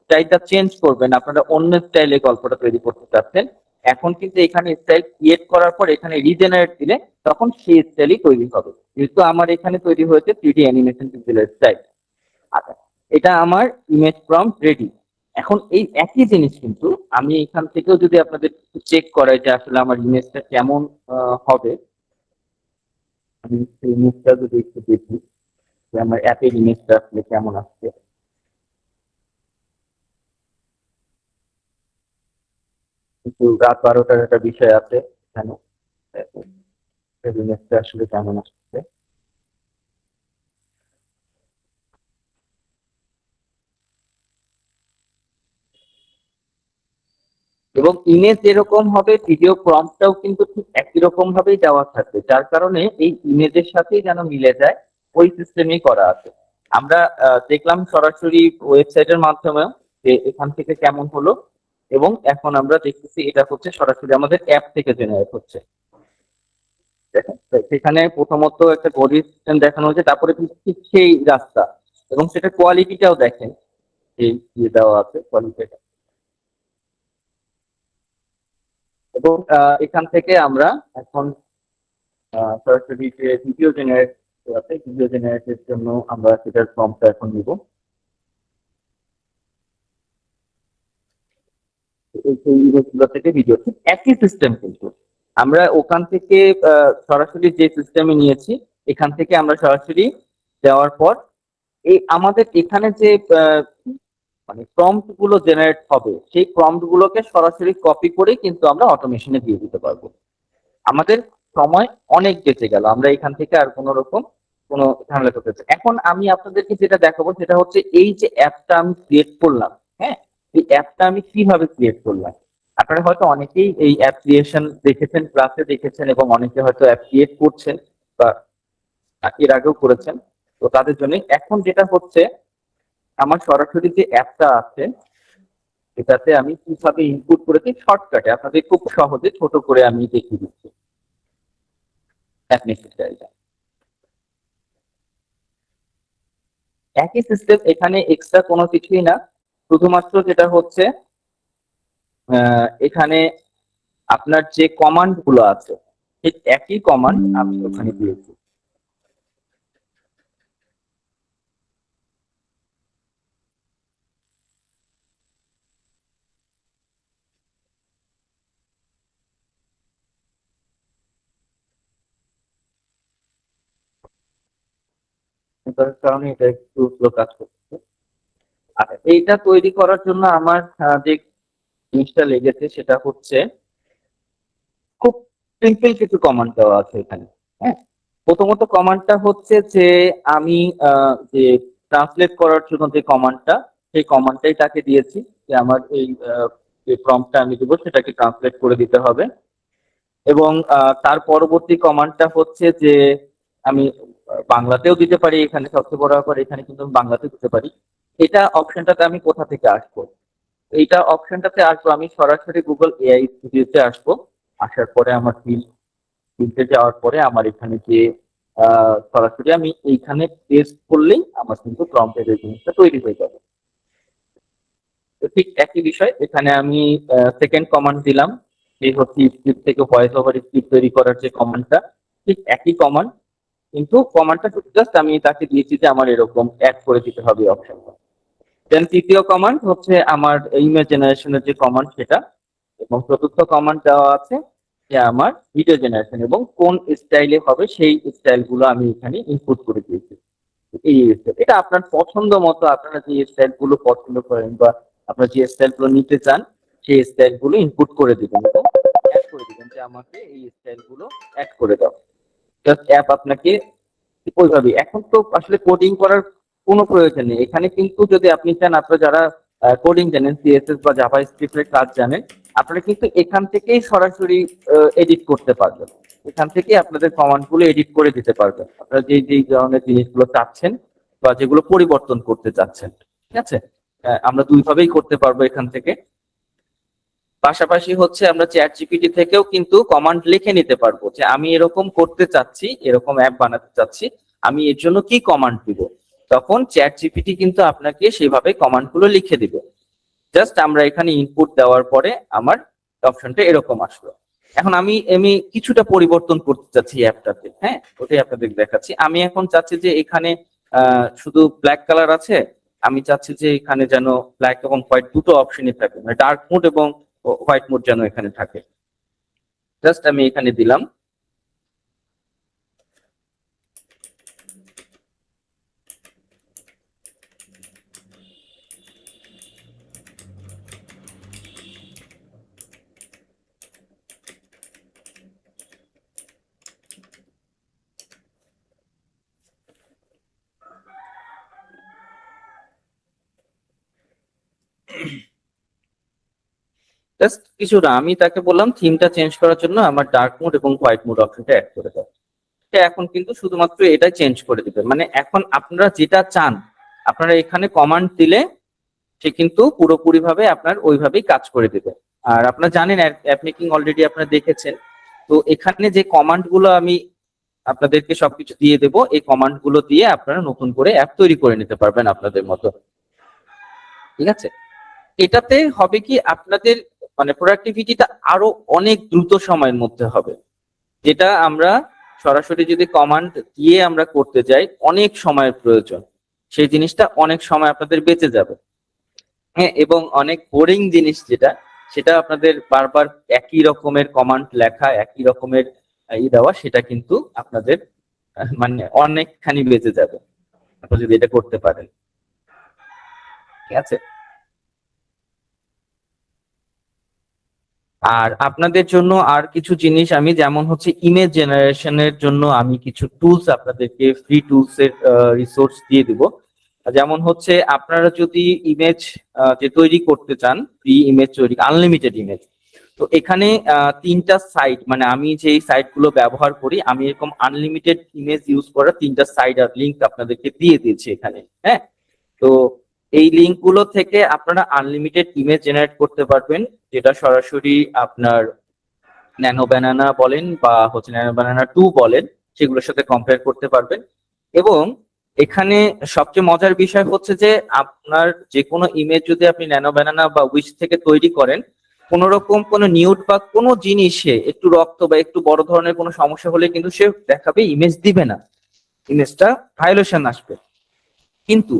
স্টাইলটা চেঞ্জ করবেন, আপনারা অন্য স্টাইলে গল্পটা তৈরি করতে চাচ্ছেন, এখন কিন্তু এখানে স্টাইল ক্রিয়েট করার পর এখানে রিজেনারেট দিলে তখন সেই স্টাইলই তৈরি হবে। যেহেতু আমার এখানে তৈরি হয়েছে 3D অ্যানিমেশন পিক্সেলের স্টাইল। আচ্ছা, এটা আমার ইমেজ প্রম্পট রেডি। এখন এই একই জিনিস কিন্তু আমি এখান থেকেও যদি আপনাদের চেক করাই যে আসলে আমার ইমেজটা কেমন হবে, আমি সেই ইমেজটা যদি একটু দেখি যে আমার অ্যাপের ইমেজটা আসলে কেমন আসছে। কিন্তু রাত 12টার একটা বিষয় আছে এখানে, ইমেজটা আসলে কেমন আসছে। এবং ইমেজ যেরকম হবে ভিডিও প্রম্পটটাও কিন্তু ঠিক একই রকম ভাবেই দেওয়া থাকবে, যার কারণে এই ইমেজের সাথেই যেন মিলে যায় ওই সিস্টেমেই করা আছে। আমরা দেখলাম সরাসরি ওয়েবসাইটের মাধ্যমে যে এখান থেকে কেমন হলো, এবং এখন আমরা দেখতেছি এটা হচ্ছে সরাসরি আমাদের অ্যাপ থেকে জেনারেট হচ্ছে। দেখেন, সেখানে প্রথমত একটা ঘড়ির সিস্টেম দেখানো হয়েছে, তারপরে ঠিক সেই রাস্তা, এবং সেটা কোয়ালিটিটাও দেখেন এই ইয়ে দেওয়া আছে কোয়ালিটিটা। এবং এখান থেকে আমরা এখন সরাসরি যে ভিডিও জেনারেট আছে, ভিডিও জেনারেটের জন্য আমরা সেটার ফর্মটা এখন নিব। এই ইমেজগুলো থেকে ভিডিও, ঠিক একই সিস্টেম কিন্তু আমরা ওখান থেকে সরাসরি যে সিস্টেমে নিয়েছি, এখান থেকে আমরা সরাসরি দেওয়ার পর এই আমাদের এখানে যে মানে প্রম্পট গুলো জেনারেট হবে, সেই প্রম্পট গুলোকে সরাসরি কপি করে কিন্তু আমরা অটোমেশনে দিয়ে দিতে পারবো। আমাদের সময় অনেক বেঁচে গেল, আমরা এখান থেকে আর কোনো রকম কোনো ঝামেলা করতে চাই। এখন আমি আপনাদেরকে যেটা দেখাবো সেটা হচ্ছে এই যে অ্যাপটা আমি ক্রিয়েট করলাম, হ্যাঁ, এই অ্যাপটা আমি কিভাবে ক্রিয়েট করলাম। আপনারা হয়তো অনেকেই এই অ্যাপ ক্রিয়েশন দেখেছেন, ক্লাসে দেখেছেন, এবং অনেকে হয়তো অ্যাপ ক্রিয়েট করছেন বা এর আগেও করেছেন। তো তাদের জন্য এখন যেটা হচ্ছে, আমার সরাসরি যে অ্যাপটা আছে এটাতে আমি কিভাবে ইনপুট করেছি শর্টকাটে আপনাদের খুব সহজে ছোট করে আমি দেখিয়ে দিচ্ছি। একই সিস্টেম, এখানে এক্সট্রা কোনো কিছুই না, শুধুমাত্র যেটা হচ্ছে এখানে আপনার যে কমান্ড গুলো আছে ঠিক একই কমান্ড আমি ওখানে দিয়েছি। এটার কারণে এটা একটু স্লো কাজ করছে। আর এইটা তৈরি করার জন্য আমার যে জিনিসটা লেগেছে সেটা হচ্ছে খুব সিম্পল কিছু কমান্ড দেওয়া আছে এখানে। হ্যাঁ, প্রথমত কমান্ডটা হচ্ছে যে আমি যে ট্রান্সলেট করার জন্য যে কমান্ডটা, সেই কমান্ডটাই তাকে দিয়েছি যে আমার এই যে প্রম্পটটা আমি দেবো সেটাকে ট্রান্সলেট করে দিতে হবে। এবং তার পরবর্তী কমান্ডটা হচ্ছে যে আমি বাংলাতেও দিতে পারি, এখানে সবচেয়ে বড় ব্যাপার এখানে কিন্তু আমি বাংলাতে দিতে পারি। এটা অপশনটাতে আমি কোথা থেকে আসবো, এইটা অপশনটাতে আসবো আমি সরাসরি গুগল এআই স্টুডিওতে আসবো। আসার পরে আমার ফিল্ডে যাওয়ার পরে আমার এখানে যে সরাসরি আমি এইখানে পেস্ট করলেই আমার কিন্তু প্রম্পটের এই জিনিসটা তৈরি হয়ে যাবে। তো ঠিক একই বিষয় এখানে আমি সেকেন্ড কমান্ড দিলাম, এই হচ্ছে স্ক্রিপ্ট থেকে ভয়েস ওভার স্ক্রিপ্ট তৈরি করার যে কমান্ডটা, ঠিক একই কমান্ড, কিন্তু কমান্ডটা জাস্ট আমি তাকে দিয়েছি যে আমার এরকম অ্যাড করে দিতে হবে অপশনটা। দেন তৃতীয় কমান্ড হচ্ছে আমার ইমেজ জেনারেশনের যে কমান্ড সেটা, এবং চতুর্থ কমান্ড দেওয়া আছে যে আমার ভিডিও জেনারেশন এবং কোন স্টাইলে হবে সেই স্টাইল গুলো আমি এখানে ইনপুট করে দিয়েছি। এই style, এটা আপনার পছন্দ মতো আপনারা যে স্টাইল গুলো পছন্দ করেন বা আপনারা যে স্টাইল গুলো নিতে চান সেই স্টাইল গুলো ইনপুট করে দিবেন এবং অ্যাড করে দিবেন যে আমাকে এই স্টাইল গুলো অ্যাড করে দাও। জাস্ট অ্যাপ আপনাকে ওইভাবে, এখন তো আসলে কোডিং করার কোনো প্রয়োজন নেই এখানে, কিন্তু যদি আপনি চান, আপনারা যারা কোডিং জানেন, সিএসএস বা জাভা স্ক্রিপ্টের কাজ জানেন, আপনারা কিন্তু এখান থেকেই সরাসরি এডিট করতে পারবেন। এখান থেকে আপনাদের কমান্ড গুলো এডিট করে দিতে পারবেন আপনারা যে যে ধরনের জিনিসগুলো চাচ্ছেন বা যেগুলো পরিবর্তন করতে চাচ্ছেন। ঠিক আছে, আমরা দুইভাবেই করতে পারবো এখান থেকে। পাশাপাশি হচ্ছে আমরা চ্যাট জিপিটি থেকেও কিন্তু কমান্ড লিখে নিতে পারবো যে আমি এরকম করতে চাচ্ছি, এরকম অ্যাপ বানাতে চাচ্ছি, আমি এর জন্য কি কমান্ড দিব, তখন চ্যাট জিপিটি কিন্তু আপনাকে সেভাবে কমান্ড গুলো লিখে দিবে। জাস্ট আমরা এখানে ইনপুট দেওয়ার পরে আমার অপশনটা এরকম আসলো। এখন আমি কিছুটা পরিবর্তন করতে চাচ্ছি অ্যাপটাতে, হ্যাঁ ওটাই আপনাদের দেখাচ্ছি। আমি এখন চাচ্ছি যে এখানে শুধু ব্ল্যাক কালার আছে, আমি চাচ্ছি যে এখানে যেন ব্ল্যাক এবং হোয়াইট দুটো অপশনই থাকে, মানে ডার্ক মোড এবং হোয়াইট মোড যেন এখানে থাকে। জাস্ট আমি এখানে দিলাম। জাস্ট কিছু না, আমি তাকে বললাম থিমটা চেঞ্জ করার জন্য আমার ডার্ক মোড এবং হোয়াইট মোড অপশনটা অ্যাড করে দাও। সে এখন কিন্তু শুধুমাত্র এটা চেঞ্জ করে দিবে, মানে এখন আপনারা যেটা চান আপনারা এখানে কমান্ড দিলে সে কিন্তু পুরোপুরি ভাবে আপনার ওইভাবেই কাজ করে দিবে। আর আপনারা জানেন অ্যাপ মেকিং অলরেডি আপনারা দেখেছেন, তো এখানে যে কমান্ড গুলো আমি আপনাদেরকে সবকিছু দিয়ে দেবো, এই কমান্ড গুলো দিয়ে আপনারা নতুন করে অ্যাপ তৈরি করে নিতে পারবেন আপনাদের মতো। ঠিক আছে, এটাতে হবে কি আপনাদের মানে প্রোডাক্টিভিটিটা আরো অনেক দ্রুত সময়ের মধ্যে হবে, যেটা আমরা সরাসরি যদি কমান্ড দিয়ে আমরা করতে যাই অনেক সময়ের প্রয়োজন, সেই জিনিসটা অনেক সময় আপনাদের বেঁচে যাবে। হ্যাঁ, এবং অনেক বোরিং জিনিস যেটা, সেটা আপনাদের বারবার একই রকমের কমান্ড লেখা, একই রকমের দেওয়া, সেটা কিন্তু আপনাদের মানে অনেকখানি বেঁচে যাবে আপনারা যদি এটা করতে পারেন। ঠিক আছে, আর আপনাদের জন্য আর কিছু জিনিস আমি, যেমন হচ্ছে ইমেজ জেনারেশনের জন্য আমি কিছু টুলস আপনাদেরকে ফ্রি টুলস এর রিসোর্স দিয়ে দিব। যেমন হচ্ছে আপনারা যদি ইমেজ যে তৈরি করতে চান, ফ্রি ইমেজ তৈরি, আনলিমিটেড ইমেজ, তো এখানে তিনটা সাইট, মানে আমি যে সাইট গুলো ব্যবহার করি, আমি এরকম আনলিমিটেড ইমেজ ইউজ করার তিনটা সাইট আর লিঙ্ক আপনাদেরকে দিয়ে দিয়েছি এখানে। হ্যাঁ, তো এই লিঙ্ক গুলো থেকে আপনারা আনলিমিটেড ইমেজ জেনারেট করতে পারবেন, যেটা সরাসরি আপনার ন্যানো ব্যানানা বলেন বা হচ্ছে ন্যানো ব্যানানা 2 বলেন, সেগুলোর সাথে কম্পেয়ার করতে পারবেন। এবং এখানে সবচেয়ে মজার বিষয় হচ্ছে যে আপনার যে কোনো ইমেজ যদি আপনি ন্যানো ব্যানানা বা উইচ থেকে তৈরি করেন, কোন রকম কোনো নিউড বা কোনো জিনিসে একটু রক্ত বা একটু বড় ধরনের কোনো সমস্যা হলে কিন্তু সে দেখাবে, ইমেজ দিবে না, ইমেজটা ভায়োলেশন আসবে। কিন্তু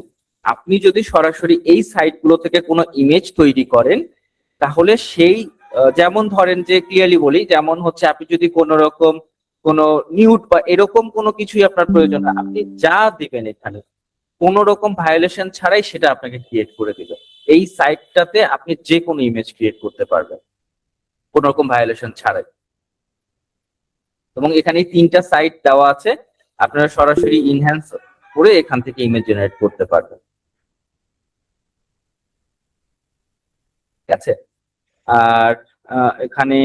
আপনি যদি সরাসরি এই সাইট গুলো থেকে কোনো ইমেজ তৈরি করেন, তাহলে সেই যেমন ধরেন যে ক্লিয়ারলি বলি, যেমন হচ্ছে আপনি যদি কোনো রকম কোনো নিউড বা এরকম কোনো কিছুই আপনার প্রয়োজন হয়, আপনি যা দিবেন এখানে কোনো রকম ভায়োলেশন ছাড়াই সেটা আপনাকে ক্রিয়েট করে দিবে। এই সাইটটাতে আপনি যে কোনো ইমেজ ক্রিয়েট করতে পারবেন কোনো রকম ভায়োলেশন ছাড়াই। এবং এখানে 3টা সাইট দেওয়া আছে, আপনারা সরাসরি ইনহ্যান্স করে এখান থেকে ইমেজ জেনারেট করতে পারবেন। ঠিক আছে, আর এখানে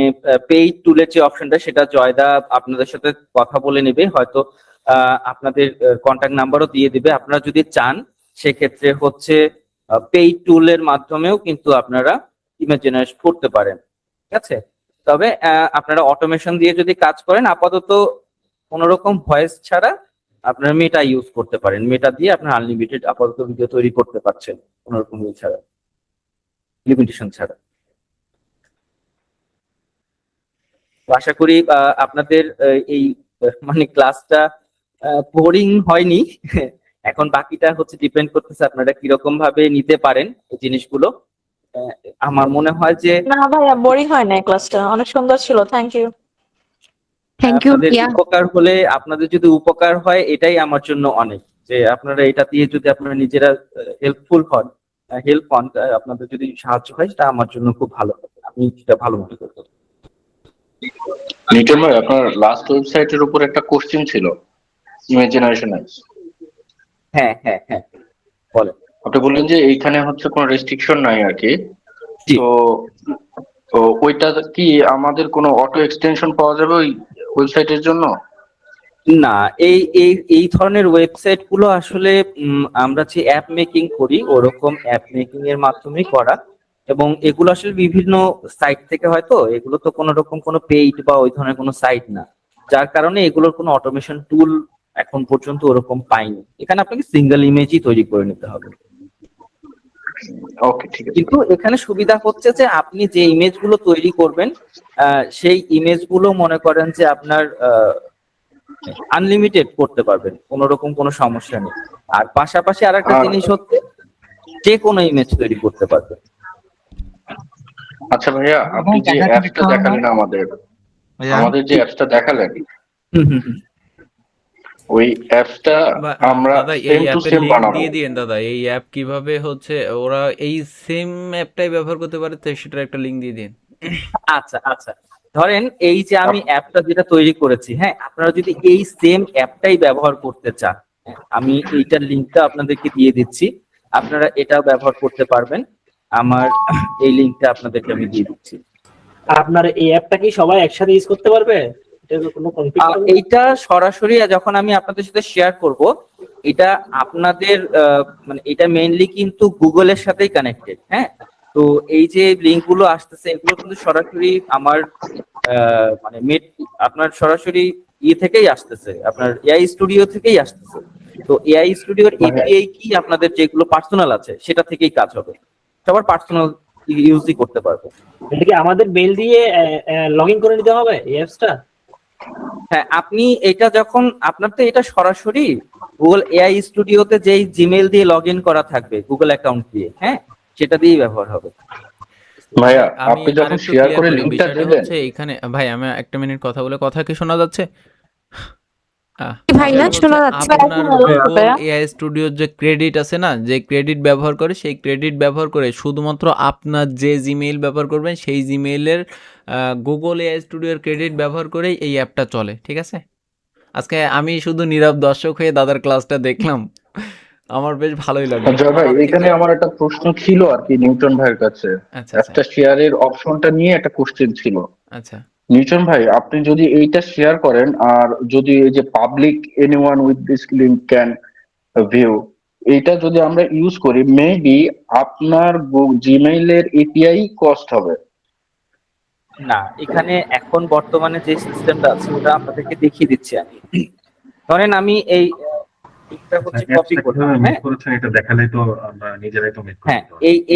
পেইড টুলের যে অপশনটা সেটা জয়দা আপনাদের সাথে কথা বলে নেবে, হয়তো আপনাদের কন্ট্যাক্ট নাম্বারও দিয়ে দিবে। আপনারা যদি চান সেক্ষেত্রে হচ্ছে পেইড টুলের মাধ্যমেও কিন্তু আপনারা ইমেজ জেনারেট করতে পারেন। ঠিক আছে, তবে আপনারা অটোমেশন দিয়ে যদি কাজ করেন, আপাতত কোনো রকম ভয়েস ছাড়া আপনারা মেটা ইউজ করতে পারেন। মেটা দিয়ে আপনারা আনলিমিটেড আপাতত ভিডিও তৈরি করতে পারছেন কোনো রকম ছাড়া, লিমিটেশন ছাড়া। তো আশা করি আপনাদের এই মানে ক্লাসটা বোরিং হয়নি। এখন বাকিটা হচ্ছে ডিপেন্ড করতেছে আপনারা কিরকম ভাবে নিতে পারেন এই জিনিসগুলো। আমার মনে হয় যে না ভাইয়া, বোরিং হয় না, ক্লাসটা অনেক সুন্দর ছিল। Thank you. Thank you. আপনাদের উপকার হলে, আপনাদের যদি উপকার হয় এটাই আমার জন্য অনেক, যে আপনারা এটা দিয়ে যদি আপনারা নিজেরা হেল্প হন, আপনাদের যদি সাহায্য হয় সেটা আমার জন্য খুব ভালো হবে, আমি সেটা ভালো মনে করব। নিউটন ভাই, আপনার লাস্ট ওয়েবসাইটের উপর একটা কোশ্চেন ছিল ইমেজ জেনারেশনে। হ্যাঁ হ্যাঁ হ্যাঁ, বলেন। আপনি বললেন যে এইখানে হচ্ছে কোনো রেস্ট্রিকশন নাই আর কি, জি। তো তো ওইটা কি আমাদের কোনো অটো এক্সটেনশন পাওয়া যাবে ওই ওয়েবসাইটের জন্য? না, এই এই এই ধরনের ওয়েবসাইট গুলো আসলে আমরা যে অ্যাপ মেকিং করি ওরকম অ্যাপ মেকিং এর মাধ্যমেই করা, এবং এগুলো আসলে বিভিন্ন সাইট থেকে, হয়তো এগুলো তো কোনো রকম কোনো পেইড বা ওই ধরনের কোনো সাইট না, যার কারণে এগুলোর কোনো অটোমেশন টুল এখন পর্যন্ত ওরকম পাইনি। এখানে আপনাকে সিঙ্গেল ইমেজই তৈরি করে নিতে হবে। ওকে, ঠিক আছে। কিন্তু এখানে সুবিধা হচ্ছে যে আপনি যে ইমেজ গুলো তৈরি করবেন সেই ইমেজ গুলো মনে করেন যে আপনার আনলিমিটেড করতে পারবেন, কোনো রকম কোনো সমস্যা নেই। আর পাশাপাশি আরেকটা জিনিস হচ্ছে যে কোনো ইমেজ তৈরি করতে পারবেন। আচ্ছা ভাইয়া, আপনি যে অ্যাপসটা দেখালেন আমাদের যে অ্যাপসটা দেখালেন, ওই অ্যাপসটা আমরা দাদা এই সেম টু অ্যাপের সেম লিংক বানাবো। দিয়ে দিয়েন দাদা, এই অ্যাপ কিভাবে হচ্ছে ওরা এই সেম অ্যাপটাই ব্যবহার করতে পারে, তো সেটার একটা লিংক দিয়ে দিন। আচ্ছা আচ্ছা, ধরেন এই যে আমি অ্যাপটা যেটা তৈরি করেছি, হ্যাঁ, আপনারা যদি এই সেম অ্যাপটাই ব্যবহার করতে চান, আমি এইটার লিংকটা আপনাদেরকে দিয়ে দিচ্ছি, আপনারা এটাও ব্যবহার করতে পারবেন। আমার এই লিংকটা আপনাদেরকে আমি দিয়ে দিচ্ছি। আপনার এই অ্যাপটা কি সবাই একসাথে ইউজ করতে পারবে? এটার কোনো কনফিগ এইটা সরাসরি যখন আমি আপনাদের সাথে শেয়ার করব, এটা আপনাদের মানে এটা মেইনলি কিন্তু গুগলের সাথেই কানেক্টেড। হ্যাঁ, তো এই যে লিংক গুলো আসতেছে এগুলো কিন্তু সরাসরি আমার মানে আপনার সরাসরি থেকেই আসতেছে, আপনার এআই স্টুডিও থেকেই আসতেছে। তো এআই স্টুডিওর এপিআই কি আপনাদের যেগুলো পার্সোনাল আছে সেটা থেকেই কাজ হবে, সবার পার্সোনাল ইউজই করতে পারবে। এটা কি আমাদের মেল দিয়ে লগইন করে নিতে হবে এই অ্যাপসটা? হ্যাঁ, আপনি এটা যখন আপনার তো এটা সরাসরি গুগল এআই স্টুডিওতে যেই জিমেইল দিয়ে লগ ইন করা থাকবে গুগল অ্যাকাউন্ট দিয়ে, হ্যাঁ, সেটা দিয়েই ব্যবহার হবে। ভাইয়া, আমি আপনি যখন আরেকটু শেয়ার ক্লিয়ার করে করি, লিংকটা বিষয়টা দিলেন, হচ্ছে এখানে ভাই আমি একটা মিনিট কথা বলে, কথা কি শোনা যাচ্ছে? ভাইয়া শোনা যাচ্ছে। আপনার গুগল এআই স্টুডিওর যে ক্রেডিট আছে না, যে ক্রেডিট ব্যবহার করে, সেই ক্রেডিট ব্যবহার করে শুধুমাত্র আপনার যে জিমেইল ব্যবহার করবেন সেই জিমেইলের গুগল এআই স্টুডিওর ক্রেডিট ব্যবহার করেই এই অ্যাপটা চলে। ঠিক আছে, আজকে আমি শুধু নীরব দর্শক হয়ে দাদার ক্লাসটা দেখলাম, আমার বেশ ভালোই লাগলো। জয় ভাই, এখানে আমার একটা প্রশ্ন ছিল আর কি নিউটন ভাইয়ের কাছে। আচ্ছা একটা শেয়ারের অপশনটা নিয়ে একটা কোশ্চেন ছিল। আচ্ছা, নিউটন ভাই, আপনি যদি এইটা শেয়ার করেন, আর যদি এই যে public anyone with this link can view, এইটা যদি আমরা ইউজ করি, মেবি আপনার জিমেইলের এপিআই কস্ট হবে না, এখানে এখন বর্তমানে যে সিস্টেমটা আছে ওটা আপনাদেরকে দেখিয়ে দিচ্ছি আমি। ধরেন আমি এই লিংকটা হচ্ছে কপি করলাম, হ্যাঁ, এটা দেখালে তো আমরা নিজেরাই তো মেক করতে হ্যাঁ,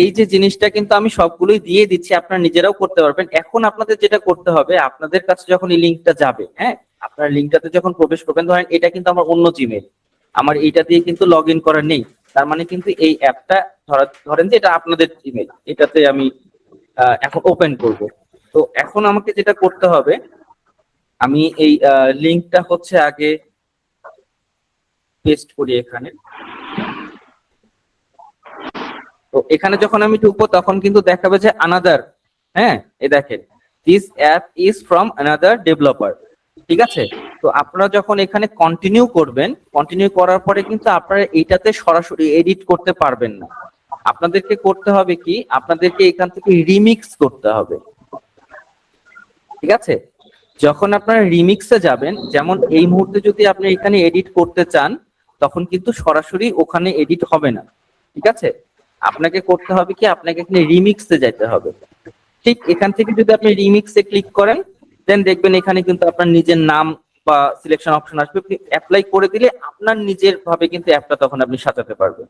এই যে জিনিসটা কিন্তু আমি সবগুলোই দিয়ে দিচ্ছি, আপনারা নিজেরাও করতে পারবেন। এখন আপনাদের যেটা করতে হবে, আপনাদের কাছে যখন এই লিংকটা যাবে, হ্যাঁ, আপনার লিংকটাতে যখন প্রবেশ করবেন, ধরেন এটা কিন্তু আমার অন্য জিমেইল, আমার এইটা দিয়ে কিন্তু লগ ইন করা নেই, তার মানে কিন্তু এই অ্যাপটা ধরেন যে এটা আপনাদের জিমেইল, এটাতে আমি এখন ওপেন করব। তো এখন আমাকে যেটা করতে হবে, আমি এই লিংকটা হচ্ছে আগে পেস্ট করি এখানে। তো এখানে যখন আমি ঢুকবো তখন কিন্তু দেখাবে যে আনাদার, হ্যাঁ, এই দেখেন this app is from another developer. ঠিক আছে? তো আপনারা যখন এখানে কন্টিনিউ করবেন, কন্টিনিউ করার পরে কিন্তু আপনারা এইটাতে সরাসরি এডিট করতে পারবেন না। আপনাদেরকে করতে হবে কি, আপনাদেরকে এখান থেকে রিমিক্স করতে হবে। ঠিক আছে? যখন আপনারা রিমিক্সে যাবেন, যেমন এই মুহূর্তে যদি আপনি এখানে এডিট করতে চান, তখন কিন্তু সরাসরি ওখানে এডিট হবে না। ঠিক আছে? আপনাকে করতে হবে কি, আপনাকে এখানে রিমিক্সে যেতে হবে। ঠিক এখান থেকে যদি আপনি রিমিক্সে ক্লিক করেন, দেন দেখবেন এখানে কিন্তু আপনার নিজের নাম বা সিলেকশন অপশন আসবে। আপনি অ্যাপ্লাই করে দিলে আপনার নিজের ভাবে কিন্তু অ্যাপটা তখন আপনি সাজাতে পারবেন।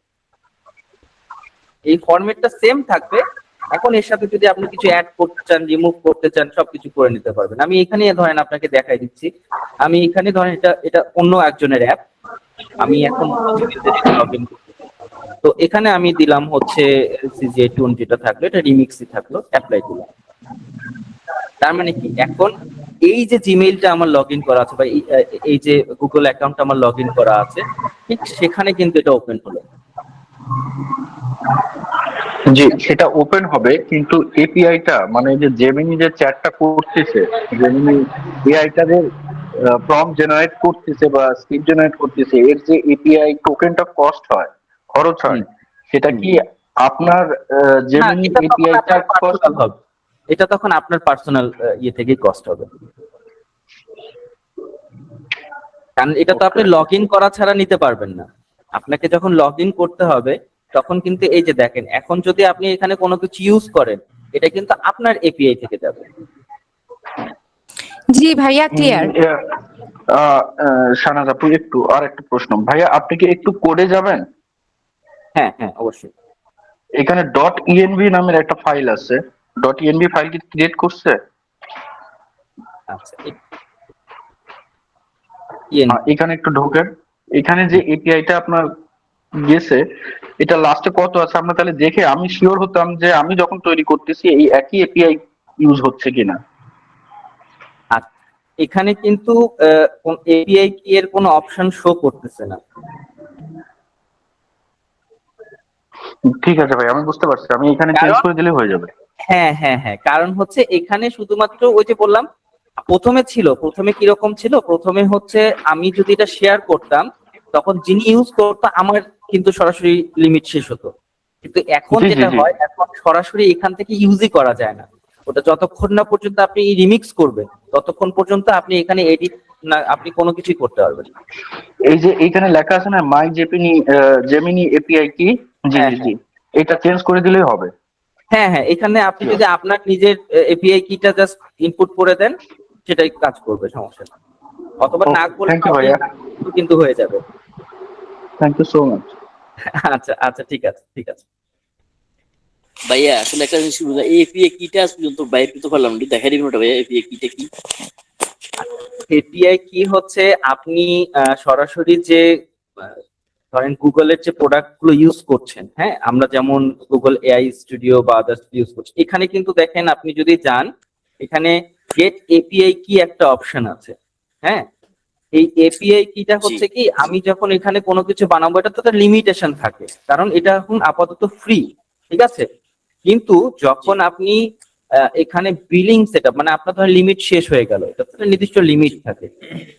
এই ফরম্যাটটা সেম থাকবে। এখন এর সাথে যদি আপনি কিছু অ্যাড করতে চান, রিমুভ করতে চান, সবকিছু করে নিতে পারবেন। আমি এখানে ধরেন আপনাকে দেখাই দিচ্ছি। আমি এখানে ধরেন এটা অন্য একজনের অ্যাপ, আমি এখন লগইন করব। তো এখানে আমি দিলাম হচ্ছে সিজিএ টুন, যেটা থাকলো এটা রিমিক্সই থাকলো, অ্যাপ্লাই দিলাম। তার মানে কি, এখন এই যে জিমেইলটা আমার লগইন করা আছে বা এই যে গুগল অ্যাকাউন্ট আমার লগইন করা আছে, ঠিক সেখানে কিন্তু এটা ওপেন হলো। জি, সেটা ওপেন হবে, কিন্তু এপিআইটা মানে যে জেমিনি যে চ্যাটটা করতেছে, জেমিনি এআইটা যে প্রম্পট জেনারেট করতেছে বা স্ক্রিপ্ট জেনারেট করতেছে, এর যে এপিআই টোকেনটা কস্ট হয়, খরচ হয়, সেটা কি আপনার জেমিনি এপিআইটা কস্ট হবে? এটা তখন আপনার পার্সোনাল ইয়ে থেকেই কস্ট হবে, কারণ এটা তো আপনি লগইন করা ছাড়া নিতে পারবেন না। আপনাকে যখন লগইন করতে হবে, তখন কিন্তু এই যে দেখেন, এখন যদি আপনি এখানে কোনো কিছু ইউজ করেন, এটা কিন্তু আপনার এপিআই থেকে যাবে। জি ভাইয়া, ক্লিয়ার। শাহনাজ আপু, একটু আর একটা প্রশ্ন ভাইয়া, আপনি কি একটু কোডে যাবেন? হ্যাঁ হ্যাঁ, অবশ্যই। এখানে .env নামের একটা ফাইল আছে, .env ফাইল কি ক্রিয়েট করছে? আচ্ছা, এখানে একটু ঢোকেন। এখানে যে এপিআইটা আপনার গেছে, এটা লাস্টে কত আছে আপনার, তাহলে দেখে আমি শিওর হতাম যে আমি যখন তৈরি করতেছি এই একই এপিআই ইউজ হচ্ছে কিনা। এখানে কিন্তু এপিআই কি এর কোনো অপশন শো করতেছে না। ঠিক আছে ভাই, আমি বুঝতে পারছি, আমি এখানে চেঞ্জ করে দিলে হয়ে যাবে। হ্যাঁ হ্যাঁ হ্যাঁ, কারণ হচ্ছে এখানে শুধুমাত্র ওই যে বললাম, প্রথমে কিরকম ছিল, প্রথমে হচ্ছে আমি যদি এটা শেয়ার করতাম, তখন যিনি ইউজ করতো আমার কিন্তু সরাসরি লিমিট শেষ হতো। কিন্তু এখন যেটা হয়, এখন সরাসরি এখান থেকে ইউজই করা যায় না। ওটা যতক্ষণ না পর্যন্ত আপনি রিমিক্স করবেন, ততক্ষণ পর্যন্ত আপনি এখানে এডিট না, আপনি কোনো কিছুই করতে পারবেন। এই যে এইখানে লেখা আছে না, মাই জেমিনি এপিআই কি, জি জি জি, এটা চেঞ্জ করে দিলেই হবে। হ্যাঁ হ্যাঁ, এখানে আপনি যদি আপনার নিজের এপিআই কিটা জাস্ট ইনপুট করে দেন, সেটাই কাজ করবে, সমস্যা নেই। অথবা না করলে কিন্তু হয়ে যাবে। Thank you so much. আচ্ছা আচ্ছা, ঠিক আছে ঠিক আছে। ভাইয়া আসলে একটা জিনিস বুঝা, এপিআই কিটা পর্যন্ত বাইরে করতে পারলাম না, দেখা দিবেন ওটা ভাইয়া, এপিআই কিটা কি? এপিআই কি হচ্ছে, আপনি সরাসরি যে ধরেন গুগলের যে প্রোডাক্ট গুলো ইউজ করছেন, হ্যাঁ, আমরা যেমন গুগল এআই স্টুডিও বা আদার্স ইউজ করছি, এখানে কিন্তু দেখেন আপনি যদি যান, এখানে গেট এপিআই কি একটা অপশন আছে। হ্যাঁ, এই এপিআই কিটা হচ্ছে কি, আমি যখন এখানে কোনো কিছু বানাবো, এটা তো একটা লিমিটেশন থাকে, কারণ এটা এখন আপাতত ফ্রি। ঠিক আছে? কিন্তু যখন আপনি এখানে বিলিং সেটআপ, মানে আপনার ধরেন লিমিট শেষ হয়ে গেল, এটা তো নির্দিষ্ট লিমিট থাকে,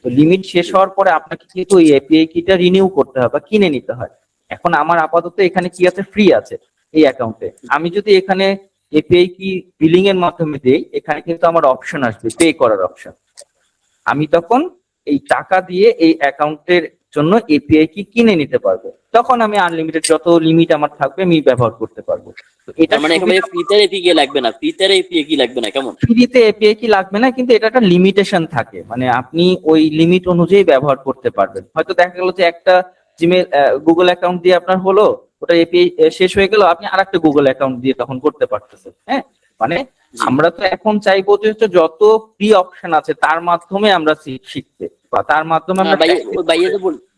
তো লিমিট শেষ হওয়ার পরে আপনাকে কিন্তু এই এপিআই কিটা রিনিউ করতে হয় বা কিনে নিতে হয়। এখন আমার আপাতত এখানে কি আছে, ফ্রি আছে এই অ্যাকাউন্টে। আমি যদি এখানে এপিআই কি বিলিং এর মাধ্যমে দেই, এখানে কিন্তু আমার অপশন আসবে পে করার অপশন। আমি তখন এই টাকা দিয়ে এই অ্যাকাউন্টের জন্য এপিআই কি কিনে নিতে পারবো, তখন আমি আনলিমিটেড যত লিমিট আমার থাকবে আমি ব্যবহার করতে পারবো। তো এটা মানে ফ্রিতে এপিআই লাগবে না, ফ্রিতে এপিআই কি লাগবে না, কেমন? ফ্রিতে এপিআই কি লাগবে না, কিন্তু এটা একটা লিমিটেশন থাকে, মানে আপনি ওই লিমিট অনুযায়ী ব্যবহার করতে পারবেন। হয়তো দেখা গেল যে একটা জিমেল গুগল অ্যাকাউন্ট দিয়ে আপনার হলো, ওটা এপিআই শেষ হয়ে গেল, আপনি আরেকটা গুগল অ্যাকাউন্ট দিয়ে তখন করতে পারতেছেন। হ্যাঁ, মানে আমরা তো এখন চাইবো যে যত ফ্রি অপশন আছে তার মাধ্যমে আমরা শিখতে, বা তার মাধ্যমে আমরা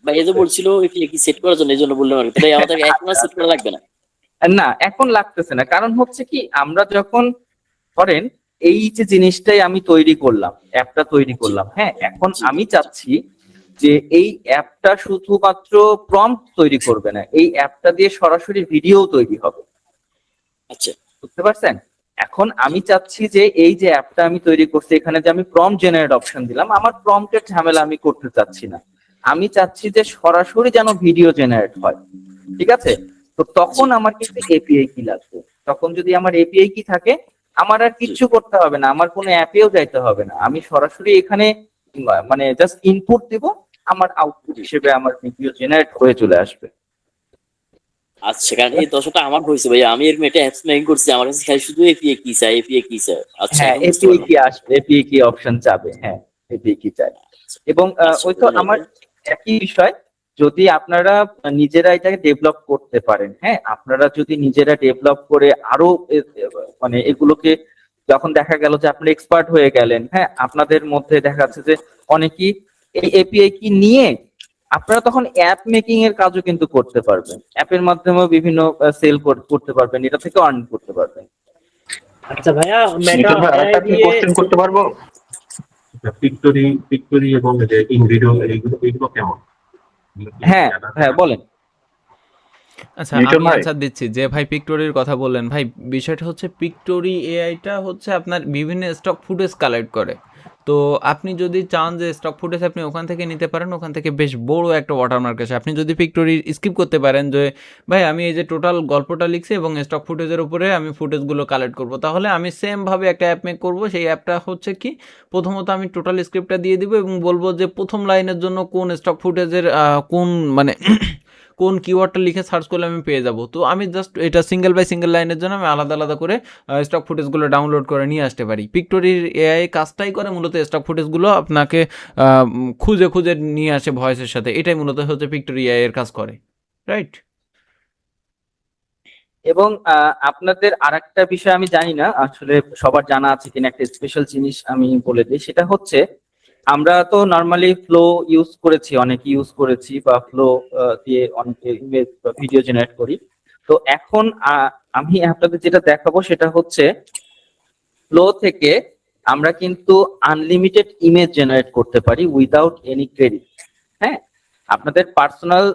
ভাইয়া তো বলছিল এপিআই কি সেট করার জন্য, এই জন্য বললাম আর কি। তাই আমাদের এখন সেট করা লাগবে না? না, এখন লাগতেছে না, কারণ হচ্ছে কি, আমরা যখন ধরেন এই যে জিনিসটাই আমি তৈরি করলাম, অ্যাপটা তৈরি করলাম, হ্যাঁ, এখন আমি চাচ্ছি যে এই অ্যাপটা শুধুমাত্র প্রম্পট তৈরি করবে না, এই অ্যাপটা দিয়ে সরাসরি ভিডিও তৈরি হবে। আচ্ছা, বুঝতে পারছেন? এখন আমি চাচ্ছি যে এই যে অ্যাপটা আমি তৈরি করছি, এখানে যে আমি প্রম্পট জেনারেট অপশন দিলাম, আমার প্রম্পটের ঝামেলা আমি করতে চাচ্ছি না। আমি চাচ্ছি যে সরাসরি যেন ভিডিও জেনারেট হয়, ঠিক আছে? তো তখন আমার কিন্তু এপিআই কি লাগবে। তখন যদি আমার এপিআই কি থাকে, আমার আর কিচ্ছু করতে হবে না, আমার কোনো অ্যাপেও যাইতে হবে না, আমি সরাসরি এখানে মানে জাস্ট ইনপুট দিব, আমার আউটপুট হিসেবে আমার ভিডিও জেনারেট হয়ে চলে আসবে। আচ্ছা, কারণ এই দশটা আমার হয়েছে ভাইয়া, আমি এরকম একটা অ্যাপস মেকিং করছি, আমার কাছে খালি শুধু এপিএ কি চাই, এপিএ কি চাই। আচ্ছা, হ্যাঁ, এখন বুঝতে এপিআই পারলাম। কি আসবে, এপিআই কি অপশন চাবে, হ্যাঁ এপিআই কি চাই। এবং আচ্ছা, ওই তো ধন্যবাদ আমার ভাইয়া। একই বিষয়, যদি আপনারা নিজেরা এটাকে ডেভেলপ করতে পারেন, হ্যাঁ আপনারা যদি নিজেরা ডেভেলপ করে আরো মানে এগুলোকে যখন দেখা গেল যে আপনি এক্সপার্ট হয়ে গেলেন, হ্যাঁ আপনাদের মধ্যে দেখা যাচ্ছে যে অনেকেই এই এপিআই কি নিয়ে আপনারা তখন অ্যাপ মেকিং এর কাজও কিন্তু করতে পারবেন, অ্যাপের মাধ্যমেও বিভিন্ন সেল করতে পারবেন, এটা থেকে আর্ন করতে পারবেন। আচ্ছা ভাইয়া, মেটা নিখিল ভাই, আরেকটা কি দিয়ে কোশ্চেন করতে পারবো? পিক্টোরি এবং ইন ভিডিও এইগুলো কেমন? হ্যাঁ হ্যাঁ বলেন। আচ্ছা, নিখিল আমি ভাই, আনসার দিচ্ছি যে ভাই পিক্টোরির কথা বললেন, ভাই বিষয়টা হচ্ছে পিক্টোরি এআইটা হচ্ছে আপনার বিভিন্ন স্টক ফুটেজ কালেক্ট করে। তো আপনি যদি চান যে স্টক ফুটেজ আপনি ওখান থেকে নিতে পারেন, ওখান থেকে বেশ বড় একটা ওয়াটারমার্ক আছে। আপনি যদি পিক্টোরি স্কিপ করতে পারেন যে ভাই আমি এই যে টোটাল গল্পটা লিখছি এবং স্টক ফুটেজের উপরে আমি ফুটেজগুলো কালেক্ট করব, তাহলে আমি সেমভাবে একটা অ্যাপ মেক করব। সেই অ্যাপটা হচ্ছে কি, প্রথমত আমি টোটাল স্ক্রিপ্টটা দিয়ে দিব এবং বলবো যে প্রথম লাইনের জন্য কোন স্টক ফুটেজের কোন মানে কোন কিওয়ার্ডটা লিখে সার্চ করলে আমি পেয়ে যাব। তো আমি জাস্ট এটা সিঙ্গেল বাই সিঙ্গেল লাইনের জন্য আমি আলাদা আলাদা করে স্টক ফুটেজগুলো ডাউনলোড করে নিয়ে আসতে পারি। পিক্টোরির এআই কাজটাই করে মূলত স্টক ফুটেজগুলো আপনাকে খুঁজে খুঁজে নিয়ে আসে ভয়েসের সাথে, এটাই মূলত হচ্ছে পিক্টোরি এআই এর কাজ করে, রাইট? এবং আপনাদের আরেকটা বিষয় আমি জানি না আসলে সবার জানা আছে কিনা, একটা স্পেশাল জিনিস আমি বলে দিই, সেটা হচ্ছে আমরা তো নর্মালি ফ্লো ইউজ করেছি, অনেকে ইউজ করেছি, বা ফ্লো দিয়ে অনেকে ইমেজ বা ভিডিও জেনারেট করি। তো এখন আমি আপনাদের যেটা দেখাবো সেটা হচ্ছে ফ্লো থেকে আমরা কিন্তু আনলিমিটেড ইমেজ জেনারেট করতে পারি উইদাউট এনি ক্রেডিট। হ্যাঁ, আপনাদের পার্সোনাল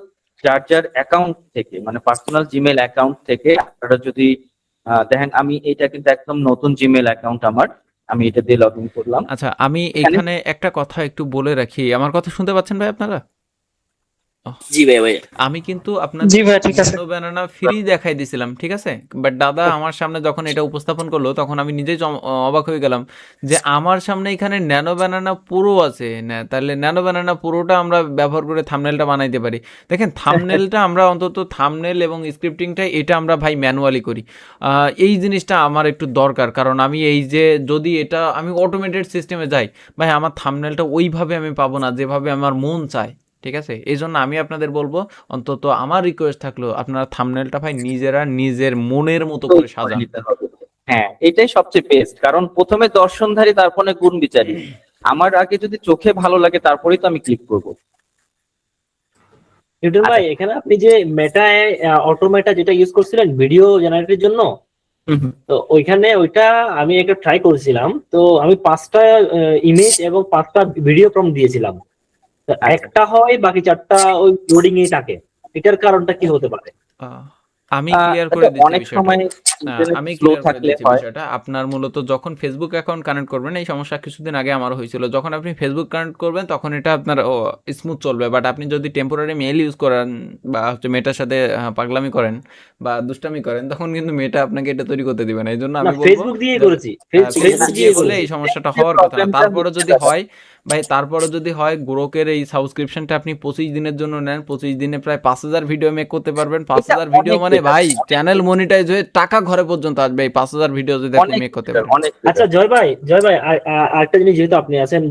যার যার অ্যাকাউন্ট থেকে, মানে পার্সোনাল জিমেল অ্যাকাউন্ট থেকে আপনারা যদি দেখেন, আমি এটা কিন্তু একদম নতুন জিমেল অ্যাকাউন্ট আমার, আমি এটা দিয়ে লগ ইন করলাম। আচ্ছা, আমি এখানে একটা কথা একটু বলে রাখি, আমার কথা শুনতে পাচ্ছেন ভাই আপনারা? জি ভাই ভাই, আমি কিন্তু আপনাদের জি ভাই, ঠিক আছে। ন্যানো ব্যানানা ফ্রি দেখাই দিছিলাম, ঠিক আছে? বাট দাদা আমার সামনে যখন এটা উপস্থাপন করলো তখন আমি নিজেই অবাক হয়ে গেলাম যে আমার সামনে এখানে ন্যানো ব্যানানা পুরো আছে না, তাহলে ন্যানো ব্যানানা পুরোটা আমরা ব্যবহার করে থাম্বনেলটা বানাইতে পারি। দেখেন থাম্বনেলটা আমরা অন্তত থাম্বনেল এবং স্ক্রিপ্টিংটা এটা আমরা ভাই ম্যানুয়ালি করি। এই জিনিসটা আমার একটু দরকার, কারণ আমি এই যে যদি এটা আমি অটোমেটেড সিস্টেমে যাই ভাই, আমার থাম্বনেলটা ওইভাবে আমি পাবো না যেভাবে আমার মন চায়, ঠিক আছে? এই জন্য আমি আপনাদের বলবো, অন্তত আমার রিকোয়েস্ট থাকলো আপনারা থাম্বনেলটা ভাই নিজেরা নিজের মনের মতো করে সাজান। নিতে হবে। হ্যাঁ, এটাই সবচেয়ে বেস্ট, কারণ প্রথমে দর্শনধারী তারপরে গুণ বিচারী। আমার আগে যদি চোখে ভালো লাগে তারপরেই তো আমি ক্লিক করব। নিউটন ভাই, এখানে আপনি যে মেটা অটোমেটা যেটা ইউজ করছিলেন ভিডিও জেনারেটের জন্য, তো ওইটা আমি একটা ট্রাই করেছিলাম। তো আমি 5টা ইমেজ এবং 5টা ভিডিও প্রম্পট দিয়েছিলাম। তো একটা হয়, বাকি 4টা ওই লোডিং এ থাকে। এটার কারণটা কি হতে পারে? আমি ক্লিয়ার করে দিচ্ছি অনেক বিষয়টা। সময় আমি স্লো ক্লিয়ার করে থাকলে দিচ্ছি হয়। বিষয়টা। আপনার মূলত যখন ফেসবুক অ্যাকাউন্ট কানেক্ট করবেন, এই সমস্যা কিছুদিন আগে আমারও হয়েছিল, যখন আপনি ফেসবুক কানেক্ট করবেন তখন এটা আপনার স্মুথ চলবে। বাট আপনি যদি টেম্পোরারি মেইল ইউজ করেন বা হচ্ছে মেটার সাথে পাগলামি করেন বা দুষ্টামি করেন, তখন কিন্তু মেটা আপনাকে এটা তৈরি করতে দিবে না। এই জন্য না, আমি বলবো ফেসবুক দিয়ে করেছি, ফেসবুক দিয়ে করলে এই সমস্যাটা হওয়ার কথা না। প্রবলেমটা তারপরে হচ্ছে যদি দাদা, হয় ভাই, তারপরে যদি হয় গ্রোকের এই সাবস্ক্রিপশনটা আপনি 25 দিনের জন্য নেন, 25 দিনে প্রায় 5000 ভিডিও মেক করতে পারবেন। 5000 ভিডিও মানে ভাই চ্যানেল মনিটাইজ হয়ে টাকা ঘরে পর্যন্ত আসবে এই 5000 ভিডিও যদি আপনি মেক করতে পারেন। আচ্ছা জয় ভাই, আরেকটা জিনিস, যেহেতু আপনি আছেন,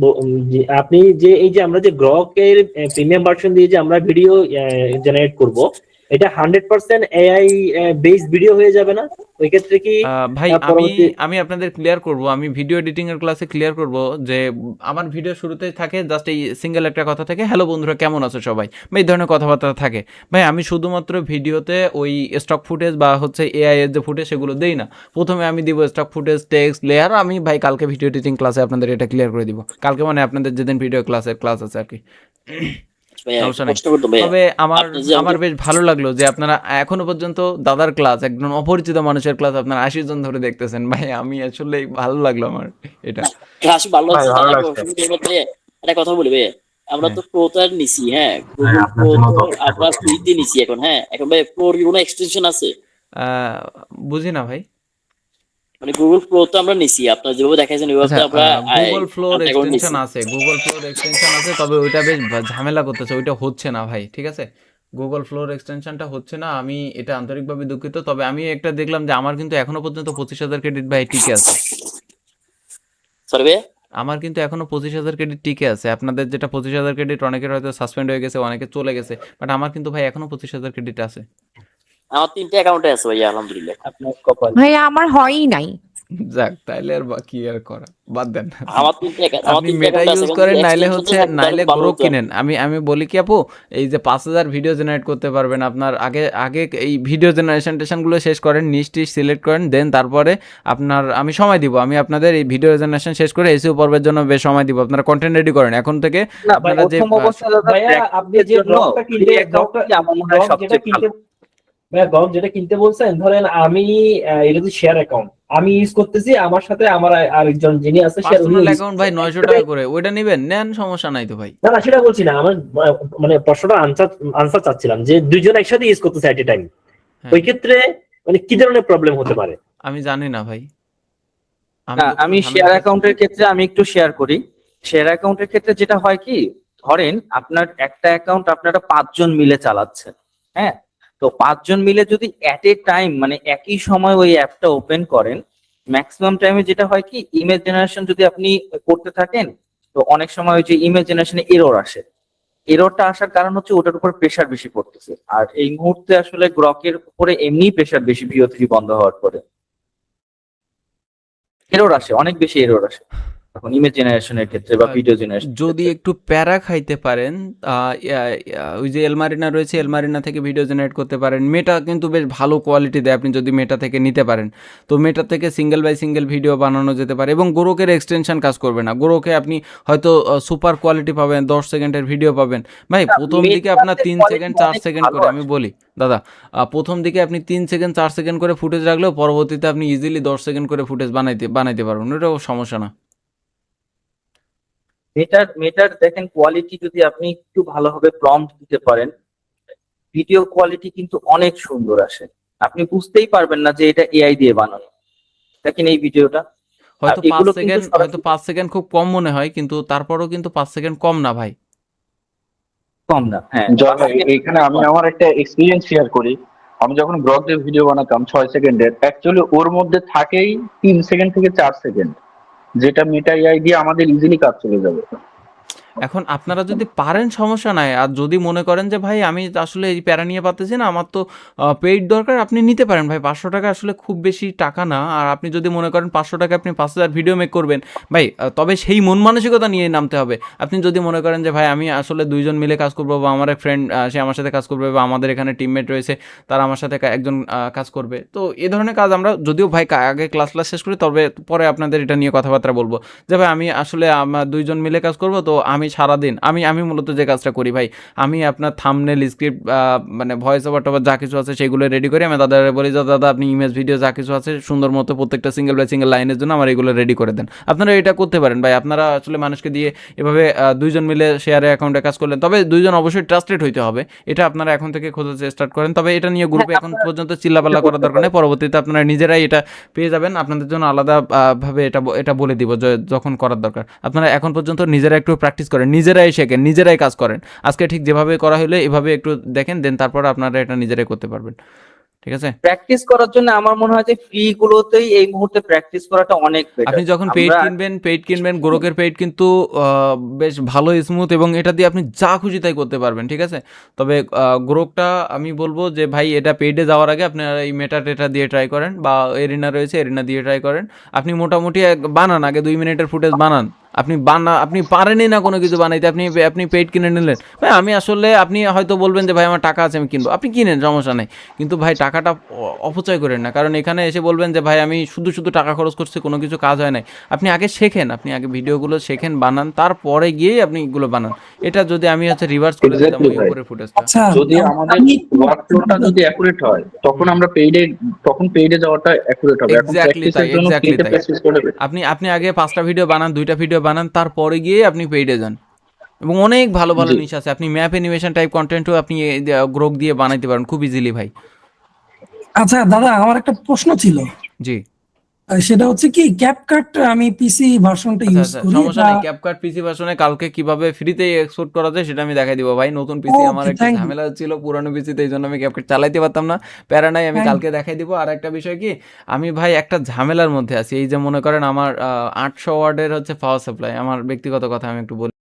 আপনি যে এই যে আমরা যে গ্রকের প্রিমিয়াম ভার্সন দিয়ে যে আমরা ভিডিও জেনারেট করব, এটা 100% এআই বেসড ভিডিও হয়ে যাবে না? ওই ক্ষেত্রে কি ভাই আমি আপনাদের ক্লিয়ার করব, আমি ভিডিও এডিটিং এর ক্লাসে ক্লিয়ার করব যে আমার ভিডিও শুরুতে থাকে জাস্ট এই সিঙ্গেল একটা কথা থাকে, হ্যালো বন্ধুরা কেমন আছো সবাই, বা এই ধরনের কথাবার্তা থাকে। ভাই আমি শুধুমাত্র ভিডিওতে ওই স্টক ফুটেজ বা হচ্ছে এআই এর যে ফুটেজ সেগুলো দেই না। প্রথমে আমি দিব স্টক ফুটেজ, টেক্সট, লেয়ার। আমি ভাই কালকে ভিডিও এডিটিং ক্লাসে আপনাদের এটা ক্লিয়ার করে দিব। কালকে মানে আপনাদের যেদিন ভিডিও ক্লাস আছে আর কি। ভাইয়া সমস্যা নেই। কষ্ট করতাম ভাইয়া। তবে আমার আপনি যে আমার বেশ ভালো লাগলো যে আপনারা এখনো পর্যন্ত দাদার ক্লাস, একজন অপরিচিত মানুষের ক্লাস আপনারা 80 জন ধরে দেখতেছেন। ভাই আমি আসলে ভালো লাগলো আমার এটা। ক্লাস ভালো ভাই লাগছে ভালো দাদা লাগছে। অসুবিধা হলে একটা কথা বলি ভাইয়া, আমরা হ্যাঁ। তো প্রো তো আর নিছি, হ্যাঁ হ্যাঁ, গুগল আপনার প্রো জন্য তো তো অপেক্ষা আমরা করতে ফ্রি হবে। দিয়ে নিছি এখন, হ্যাঁ এখন ভাই প্রোর কোনো এক্সটেনশন আছে? আহ, বুঝি না ভাই। মানে গুগল প্রো তো আমরা নিছি, আপনার যেভাবে দেখাইছেন ওইভাবে আচ্ছা, তো আমরা গুগল ফ্লোর আনটা করে নিছি। এক্সটেনশন আছে, গুগল ফ্লোর এক্সটেনশন আছে, তবে ওইটা বেশ ঝামেলা করতেছে, ওইটা হচ্ছে না ভাই, ঠিক আছে? গুগল ফ্লোর এক্সটেনশনটা হচ্ছে না, আমি এটা আন্তরিকভাবে দুঃখিত। তবে আমি একটা দেখলাম যে আমার কিন্তু এখনো পর্যন্ত 25,000 ক্রেডিট ভাই টিকে আছে। সরি ভাইয়া, আমার কিন্তু এখনো 25,000 ক্রেডিট টিকে আছে। আপনাদের যেটা 25,000 ক্রেডিট অনেকের হয়তো সাসপেন্ড হয়ে গেছে, অনেকে চলে গেছে, বাট আমার কিন্তু ভাই এখনো 25,000 ক্রেডিট আছে। আমার 3টে অ্যাকাউন্টে আছে ভাইয়া আলহামদুলিল্লাহ। আপনার কপাল। ভাইয়া আমার হয়ই নাই। যাক, তাইলে আর কি আর করা, বাদ দেন। আমার 3টে আমার আপনি 3টে মেটা অ্যাকাউন্ট আছে, ইউজ এখন করেন, যদি নাইলে এক্সটেনশন হচ্ছে থাকতো তাহলে নাইলে ভালো গ্রো হতো। কিনেন। আমি বলি কি আপু, এই যে 5,000 ভিডিও জেনারেট করতে পারবেন, আপনার আগে আগে এই ভিডিও জেনারেশন টেশনগুলো শেষ করেন, নিচটি সিলেক্ট করেন, দেন তারপরে আপনার আমি সময় দিব, আমি আপনাদের এই ভিডিও জেনারেশন শেষ করে এসিও পর্বের জন্য বেশ সময় দিব। আপনারা কন্টেন্ট রেডি করেন এখন থেকে। না ভাই, আপনারা যে প্রথম অবস্থায় দাদা ভাইয়া আপনি practice যে এর জন্য ব্লগটা কিনতে free account টি আমার মনে হয় ব্লগ যেটা সবচেয়ে কিনতে ভালো। ভাইয়া ব্লগ যেটা কিনতে বলছেন, ধরেন আমি এটা তো শেয়ার অ্যাকাউন্ট আমি ইউজ করতেছি, আমার সাথে আমার আরেকজন যিনি আছে সে পার্সোনাল অ্যাকাউন্ট ভাই 900 টাকা করে, ওইটা নেবেন, নেন, সমস্যা নাই তো ভাই। না না সেটা বলছি না, আমার মানে প্রশ্নটা আনসার চাচ্ছিলাম যে দুইজন একসাথে ইউজ করতেছে এট এ টাইম, হ্যাঁ। ওই ক্ষেত্রে মানে কি ধরনের প্রবলেম হতে পারে? আমি জানি না ভাই। না, আমি শেয়ার অ্যাকাউন্টের ক্ষেত্রে আমি একটু শেয়ার করি। শেয়ার অ্যাকাউন্টের ক্ষেত্রে যেটা হয় কি, ধরেন আপনার একটা অ্যাকাউন্ট আপনারা 5 জন মিলে চালাচ্ছেন, হ্যাঁ, তো 5 জন মিলে যদি এট এ টাইম মানে একই সময় ওই অ্যাপটা ওপেন করেন, ম্যাক্সিমাম টাইমে যেটা হয় কি, ইমেজ জেনারেশন যদি আপনি করতে থাকেন, তো অনেক সময় ওই যে ইমেজ জেনারেশনে এরর আসে। এররটা আসার কারণ হচ্ছে ওটার উপর প্রেসার বেশি পড়তেছে, আর এই মুহূর্তে আসলে গ্রকের উপরে এমনি প্রেসার বেশি VO3 বন্ধ হওয়ার পরে এরর আসে, অনেক বেশি এরর আসে এখন ইমেজ জেনারেশনের ক্ষেত্রে বা ভিডিও জেনারেশন। যদি একটু প্যারা খাইতে পারেন, ওই যে এলমারিনা রয়েছে, এলমারিনা থেকে ভিডিও জেনারেট করতে পারেন। মেটা কিন্তু বেশ ভালো কোয়ালিটি দেয়, আপনি যদি মেটা থেকে নিতে পারেন, তো মেটা থেকে সিঙ্গেল বাই সিঙ্গেল ভিডিও বানানো যেতে পারে। এবং গোরকের এক্সটেনশন কাজ করবে না, গোরকে আপনি হয়তো সুপার কোয়ালিটি পাবেন, 10 সেকেন্ডের ভিডিও পাবেন। ভাই প্রথম দিকে আপনার 3 সেকেন্ড 4 সেকেন্ড করে, আমি বলি দাদা, প্রথম দিকে আপনি 3 সেকেন্ড 4 সেকেন্ড করে ফুটেজ রাখলেও পরবর্তীতে আপনি ইজিলি 10 সেকেন্ড করে ফুটেজ বানাইতে পারবেন, ওটাও সমস্যা না। মেটার দেখেন কোয়ালিটি যদি আপনি একটু ভালোভাবে প্রম্পট দিতে পারেন, ভিডিও কোয়ালিটি কিন্তু অনেক সুন্দর আসে, আপনি বুঝতেই পারবেন না যে এটা এআই দিয়ে বানানো। দেখেন এই ভিডিওটা, হয়তো আর এগুলো 5 সেকেন্ড, কিন্তু হয়তো 5 সেকেন্ড খুব কম মনে হয়, কিন্তু তারপরেও কিন্তু 5 সেকেন্ড কম না ভাই। কম না, হ্যাঁ। এখানে আমি আমার একটা এক্সপিরিয়েন্স শেয়ার করি। আমি যখন ব্লগ দিয়ে ভিডিও বানাতাম 6 সেকেন্ডের, অ্যাকচুয়ালি ওর মধ্যে থাকেই 3 সেকেন্ড থেকে 4 সেকেন্ড, যেটা মেটা এআই দিয়ে আমাদের ইজিলি কাজ চলে যাবে। এখন আপনারা যদি পারেন সমস্যা নাই, আর যদি মনে করেন যে ভাই আমি আসলে এই প্যারা নিয়ে পারতেছি না, আমার তো পেইড দরকার, আপনি নিতে পারেন ভাই। 500 টাকা আসলে খুব বেশি টাকা না। আর আপনি যদি মনে করেন 500 টাকা আপনি 5,000 ভিডিও মেক করবেন ভাই, তবে সেই মন মানসিকতা নিয়ে নামতে হবে। আপনি যদি মনে করেন যে ভাই আমি আসলে 2 জন মিলে কাজ করবো, বা আমার এক ফ্রেন্ড সে আমার সাথে কাজ করবে, বা আমাদের এখানে টিমমেট রয়েছে তারা আমার সাথে একজন কাজ করবে, তো এই ধরনের কাজ আমরা যদিও ভাই আগে ক্লাস শেষ করি, তবে পরে আপনাদের এটা নিয়ে কথাবার্তা বলবো যে ভাই আমি আসলে আমার 2 জন মিলে কাজ করব, তো আমি সারাদিন আমি মূলত যে কাজটা করি ভাই, আমি আপনার থাম্বনেল, স্ক্রিপ্ট, মানে ভয়েস ওভার টভার যা কিছু আছে সেগুলো রেডি করি। আমি দাদা বলি যে দাদা আপনি ইমেজ ভিডিও যা কিছু আছে সুন্দর মতো প্রত্যেকটা সিঙ্গেল বাই সিঙ্গেল লাইনের জন্য আমার এগুলো রেডি করে দেন। আপনারা এটা করতে পারেন ভাই, আপনারা আসলে মানুষকে দিয়ে এভাবে 2 জন মিলে শেয়ারে অ্যাকাউন্টে কাজ করলেন, তবে 2 জন অবশ্যই ট্রাস্টেড হইতে হবে, এটা আপনারা এখন থেকে খোঁজা স্টার্ট করেন। তবে এটা নিয়ে গ্রুপে এখন পর্যন্ত চিল্লাপাল্লা করার দরকার নেই, পরবর্তীতে আপনারা নিজেরাই এটা পেয়ে যাবেন। আপনাদের জন্য আলাদা ভাবে এটা বলে দিব যখন করার দরকার। আপনারা এখন পর্যন্ত নিজেরা একটু প্র্যাকটিস করেন, নিজেরাই শেখেন, নিজেরাই কাজ করেন। আজকে ঠিক যেভাবে করা হলো এভাবে একটু দেখেন, দেন তারপর আপনারা এটা নিজেরাই করতে পারবেন, ঠিক আছে? প্র্যাকটিস করার জন্য আমার মনে হয় যে ফ্রি গুলোতেই এই মুহূর্তে প্র্যাকটিস করাটা অনেক বেটার। আপনি যখন পেইড কিনবেন গোরকের পেইড কিন্তু বেশ ভালো স্মুথ, এবং এটা দিয়ে আপনি যা খুশি তাই করতে পারবেন, ঠিক আছে? তবে গোরকটা আমি বলবো যে ভাই এটা পেইডে যাওয়ার আগে আপনারা এই মেটা টেটা দিয়ে ট্রাই করেন, বা এরিনা রয়েছে এরিনা দিয়ে ট্রাই করেন। আপনি মোটামুটি বানান, আগে 2 মিনিটের ফুটেজ বানান, আপনি পারেনই না কোনো কিছু বানাইতে, আপনি পেইড কিনে নিলেন। ভাই আমি আসলে, আপনি হয়তো বলবেন যে ভাই আমার টাকা আছে আমি কিনবো, আপনি কিনেন, সমস্যা নেই, কিন্তু ভাই টাকাটা অপচয় করেন না। কারণ এখানে এসে বলবেন যে ভাই আমি শুধু শুধু টাকা খরচ করছি, কোনো কিছু কাজ হয় নাই। আপনি আগে শেখেন, আপনি আগে ভিডিওগুলো শেখেন, বানান, তারপরে গিয়েই আপনি এগুলো বানান। এটা যদি আমি রিভার্স করে দিতাম Exactly ওই ভাই। উপরের ফুটেজটা। যদি আমাদের ওয়ার্কফ্লোটা যদি অ্যাকুরেট হয় তখন আমরা পেইডে যাওয়াটা অ্যাকুরেট হবে। এখন এক্স্যাক্টলি তাই, প্র্যাকটিসের জন্য এক্স্যাক্টলি ফ্রিতে তাই। প্র্যাকটিস করে আপনি আগে 5টা ভিডিও বানান, 2টা ভিডিও বানান, তারপরে গিয়ে আপনি পেইডে যান। এবং অনেক ভালো ভালো জি। নিশ আছে, আপনি ম্যাপ অ্যানিমেশন টাইপ কন্টেন্টও আপনি গ্রোক দিয়ে বানাইতে পারেন খুব ইজিলি ভাই। আচ্ছা দাদা, আমার একটা প্রশ্ন ছিল, জি সেটা হচ্ছে কি ক্যাপকাট আমি পিসি ভার্সনটা আচ্ছা ইউজ আচ্ছা, করি। সমস্যা নেই। ক্যাপকাট পিসি ভার্সনে কালকে কিভাবে ফ্রিতে এক্সপোর্ট করা যায় সেটা আমি দেখাই দিব ভাই। নতুন পিসি Okay, আমার একটু thank you. ঝামেলা হচ্ছিল পুরানো পিসিতে, এই জন্য আমি ক্যাপকাট চালাইতে পারতাম না। প্যারা নাই, আমি Thank কালকে দেখাই দিব। আর একটা বিষয় কি, আমি ভাই একটা ঝামেলার মধ্যে আছি। এই যে মনে করেন আমার 800 ওয়ার্ডের হচ্ছে পাওয়ার সাপ্লাই, আমার ব্যক্তিগত কথা আমি একটু বলি।